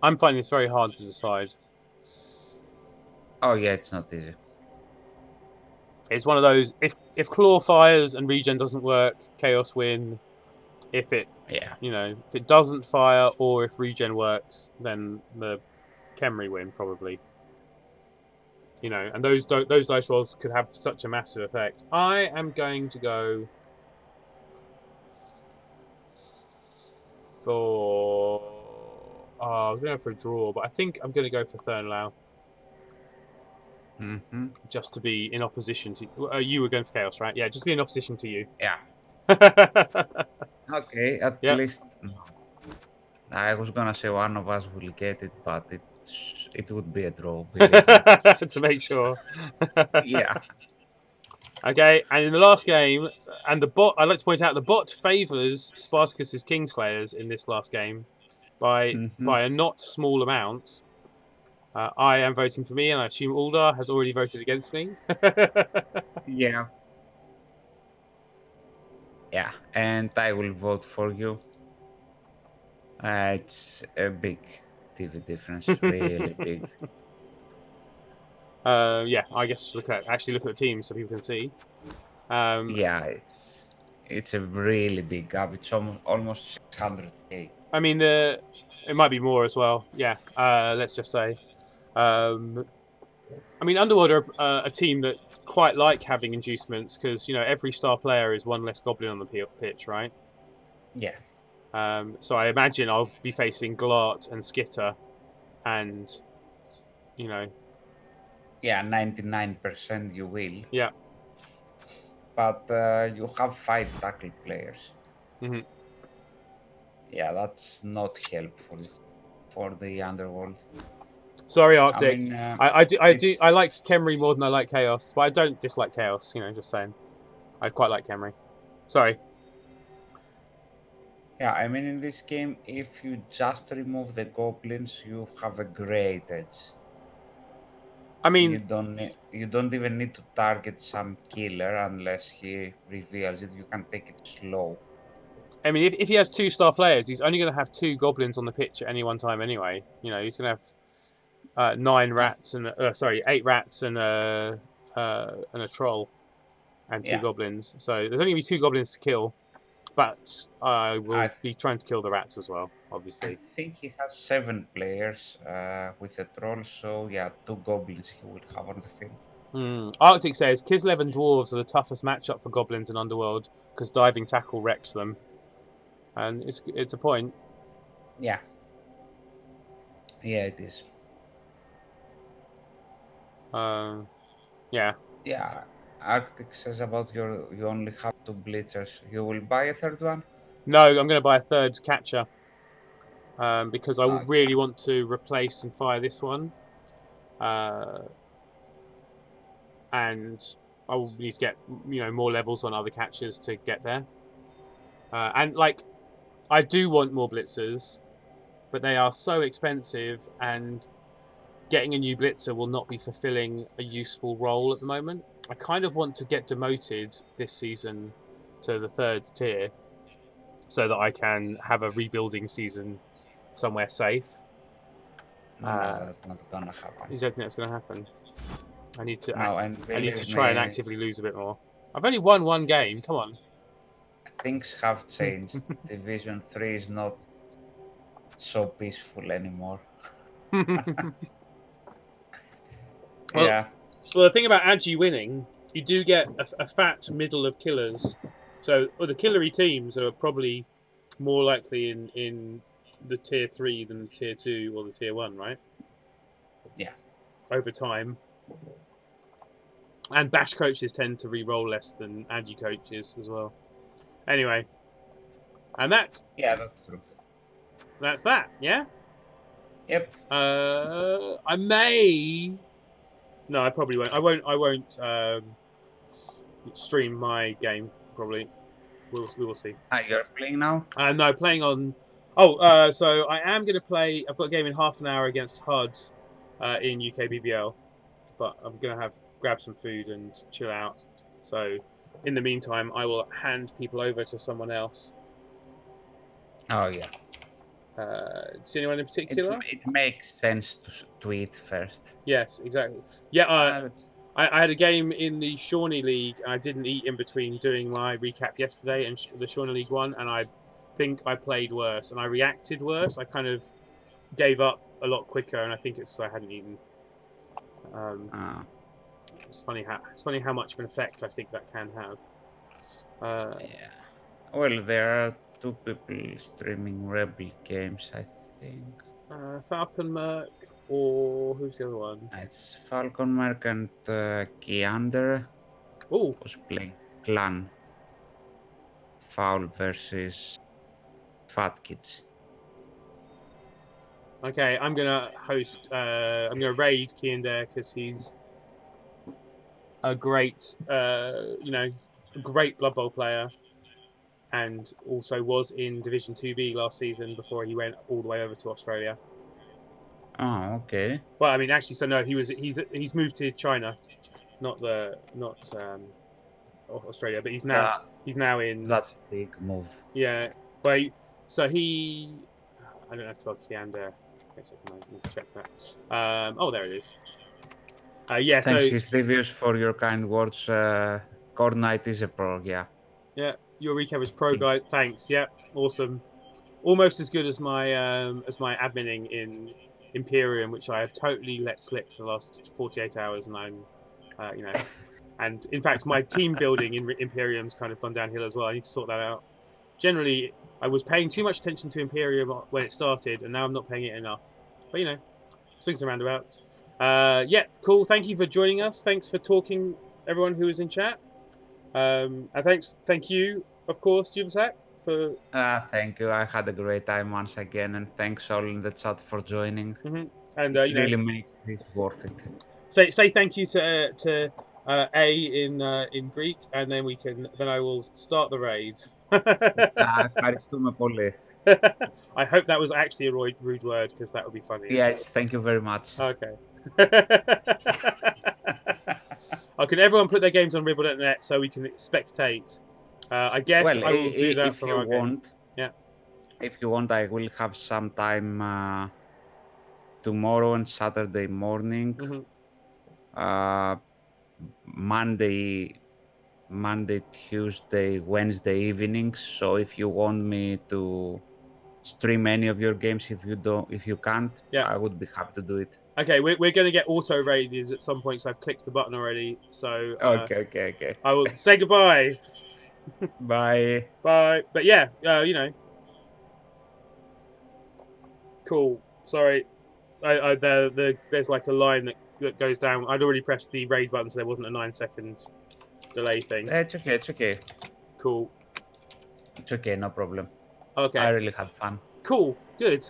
I'm finding this very hard to decide. Oh yeah, it's not easy. It's one of those, if Claw fires and regen doesn't work, Chaos win. If it if it doesn't fire or if regen works, then the Khemri win probably. You know, and those dice rolls could have such a massive effect. I am going to go for I was going to go for a draw, but I think I'm going to go for Thurnlau. Just to be in opposition to you were going for Chaos, right? Yeah, just to be in opposition to you. Yeah. Okay, at least I was gonna say one of us will get it, but it would be a draw. To make sure. Yeah. Okay, and in the last game, and the bot, I'd like to point out the bot favours Spartacus's Kingslayers in this last game by a not small amount. I am voting for me, and I assume Uldar has already voted against me. Yeah. Yeah, and I will vote for you. It's a big TV difference, really big. Yeah, I guess look at the team so people can see. Yeah, it's a really big gap. It's almost 600k. I mean, it might be more as well. Yeah, let's just say. I mean, Underworld are a team that quite like having inducements because every star player is one less goblin on the pitch, right? Yeah. So I imagine I'll be facing Glart and Skitter, and Yeah, 99% you will. yeah. But you have 5 tackle players. Hmm. Yeah, that's not helpful for the Underworld. Sorry, I Arctic. mean, I like Khemri more than I like Chaos, but I don't dislike Chaos. Just saying. I quite like Khemri. Sorry. yeah, I mean, in this game, if you just remove the goblins, you have a great edge. I mean, You don't even need to target some killer unless he reveals it. You can take it slow. if he has 2-star players, he's only going to have 2 goblins on the pitch at any one time anyway. He's going to have 9 rats and 8 rats and a troll and 2 Yeah. goblins. So there's only going to be 2 goblins to kill, but I will I- be trying to kill the rats as well, I obviously. think he has 7 players with a troll, so yeah, 2 goblins he will have on the field. Arctic says Kislev and dwarves are the toughest matchup for goblins in Underworld because diving tackle wrecks them, and it's a point. Yeah. Yeah, it is. Yeah. Yeah. Arctic says about you only have 2 blitzers. You will buy a third one? No, I'm going to buy a 3rd catcher because I Okay. really want to replace and fire this one, and I will need to get more levels on other catchers to get there. And I do want more blitzers, but they are so expensive, and getting a new blitzer will not be fulfilling a useful role at the moment. I kind of want to get demoted this season to the 3rd tier so that I can have a rebuilding season somewhere safe. No, that's not gonna happen. You don't think that's going to happen? I need to believe try and me, actively lose a bit more. I've only won 1 game. Come on. things have changed. Division 3 is not so peaceful anymore. Well, Yeah. Well, the thing about Agi winning, you do get a fat middle of killers. So the killery teams are probably more likely in the tier 3 than the tier 2 or the tier 1, right? Yeah. Over time. And bash coaches tend to re-roll less than Agi coaches as well. Anyway. And Yeah, that's true. that's that, yeah? Yep. I may... No, I probably won't. I won't stream my game, probably. We will see. You're playing now? No, playing on... so I am going to play... I've got a game in half an hour against HUD in UK BBL. But I'm going to grab some food and chill out. So in the meantime, I will hand people over to someone else. Oh, yeah. Is anyone in particular? It makes sense to tweet first. Yes, exactly. Yeah, I had a game in the Shawnee League, and I didn't eat in between doing my recap yesterday and the Shawnee League won, and I think I played worse, and I reacted worse. I kind of gave up a lot quicker, and I think it's because I hadn't eaten. It's funny how much of an effect I think that can have. Yeah. Well, there are 2 people streaming Rebel games, I think. Falcon Merc, or who's the other one? It's Falcon Merc and Keander. Oh, Who's playing Clan. Foul versus Fat Kids. okay. I'm gonna host. I'm gonna raid Keander because he's a great, great Blood Bowl player, and also was in Division 2B last season before he went all the way over to Australia. Oh, okay. Well, I mean, actually, so no, he's moved to China, not Australia, but he's now in. That's a big move. Yeah, but I don't know how to spell Keander. I need to check that. Oh, there it is. Yeah, Thanks, his reviews, for your kind words. Core Knight is a pro, yeah. Yeah, your recap is pro, guys. Thanks. Yeah, awesome. Almost as good as my adminning in Imperium, which I have totally let slip for the last 48 hours, and I'm, you know, and in fact, my team building in Imperium's kind of gone downhill as well. I need to sort that out. Generally, I was paying too much attention to Imperium when it started, and now I'm not paying it enough. But you know, swings and roundabouts. Yeah, cool. Thank you for joining us. Thanks for talking, everyone who was in chat. And thank you, of course, Juvasac, for. Thank you. I had a great time once again, and thanks all in the chat for joining. And It you know, really makes it worth it. say thank you to A in Greek, and then I will start the raid. Ευχαριστούμε πολύ. I hope that was actually a rude word, because that would be funny. Yes, thank you very much. Okay. Oh, can everyone put their games on Ribble.net so we can spectate? I guess Well, I will do that if from you our game. want. Yeah. If you want, I will have some time tomorrow and Saturday morning. Monday, Tuesday, Wednesday evenings. So if you want me to stream any of your games, if you can't, Yeah. I would be happy to do it. Okay, we're going to get auto raided at some point, so I've clicked the button already. So Okay. I will say goodbye. Bye. Bye. But yeah, you know, cool. Sorry, there's like a line that goes down. I'd already pressed the raid button, so there wasn't a 9-second delay thing. It's okay. Cool. It's okay, no problem. Okay. I really had fun. Cool. Good.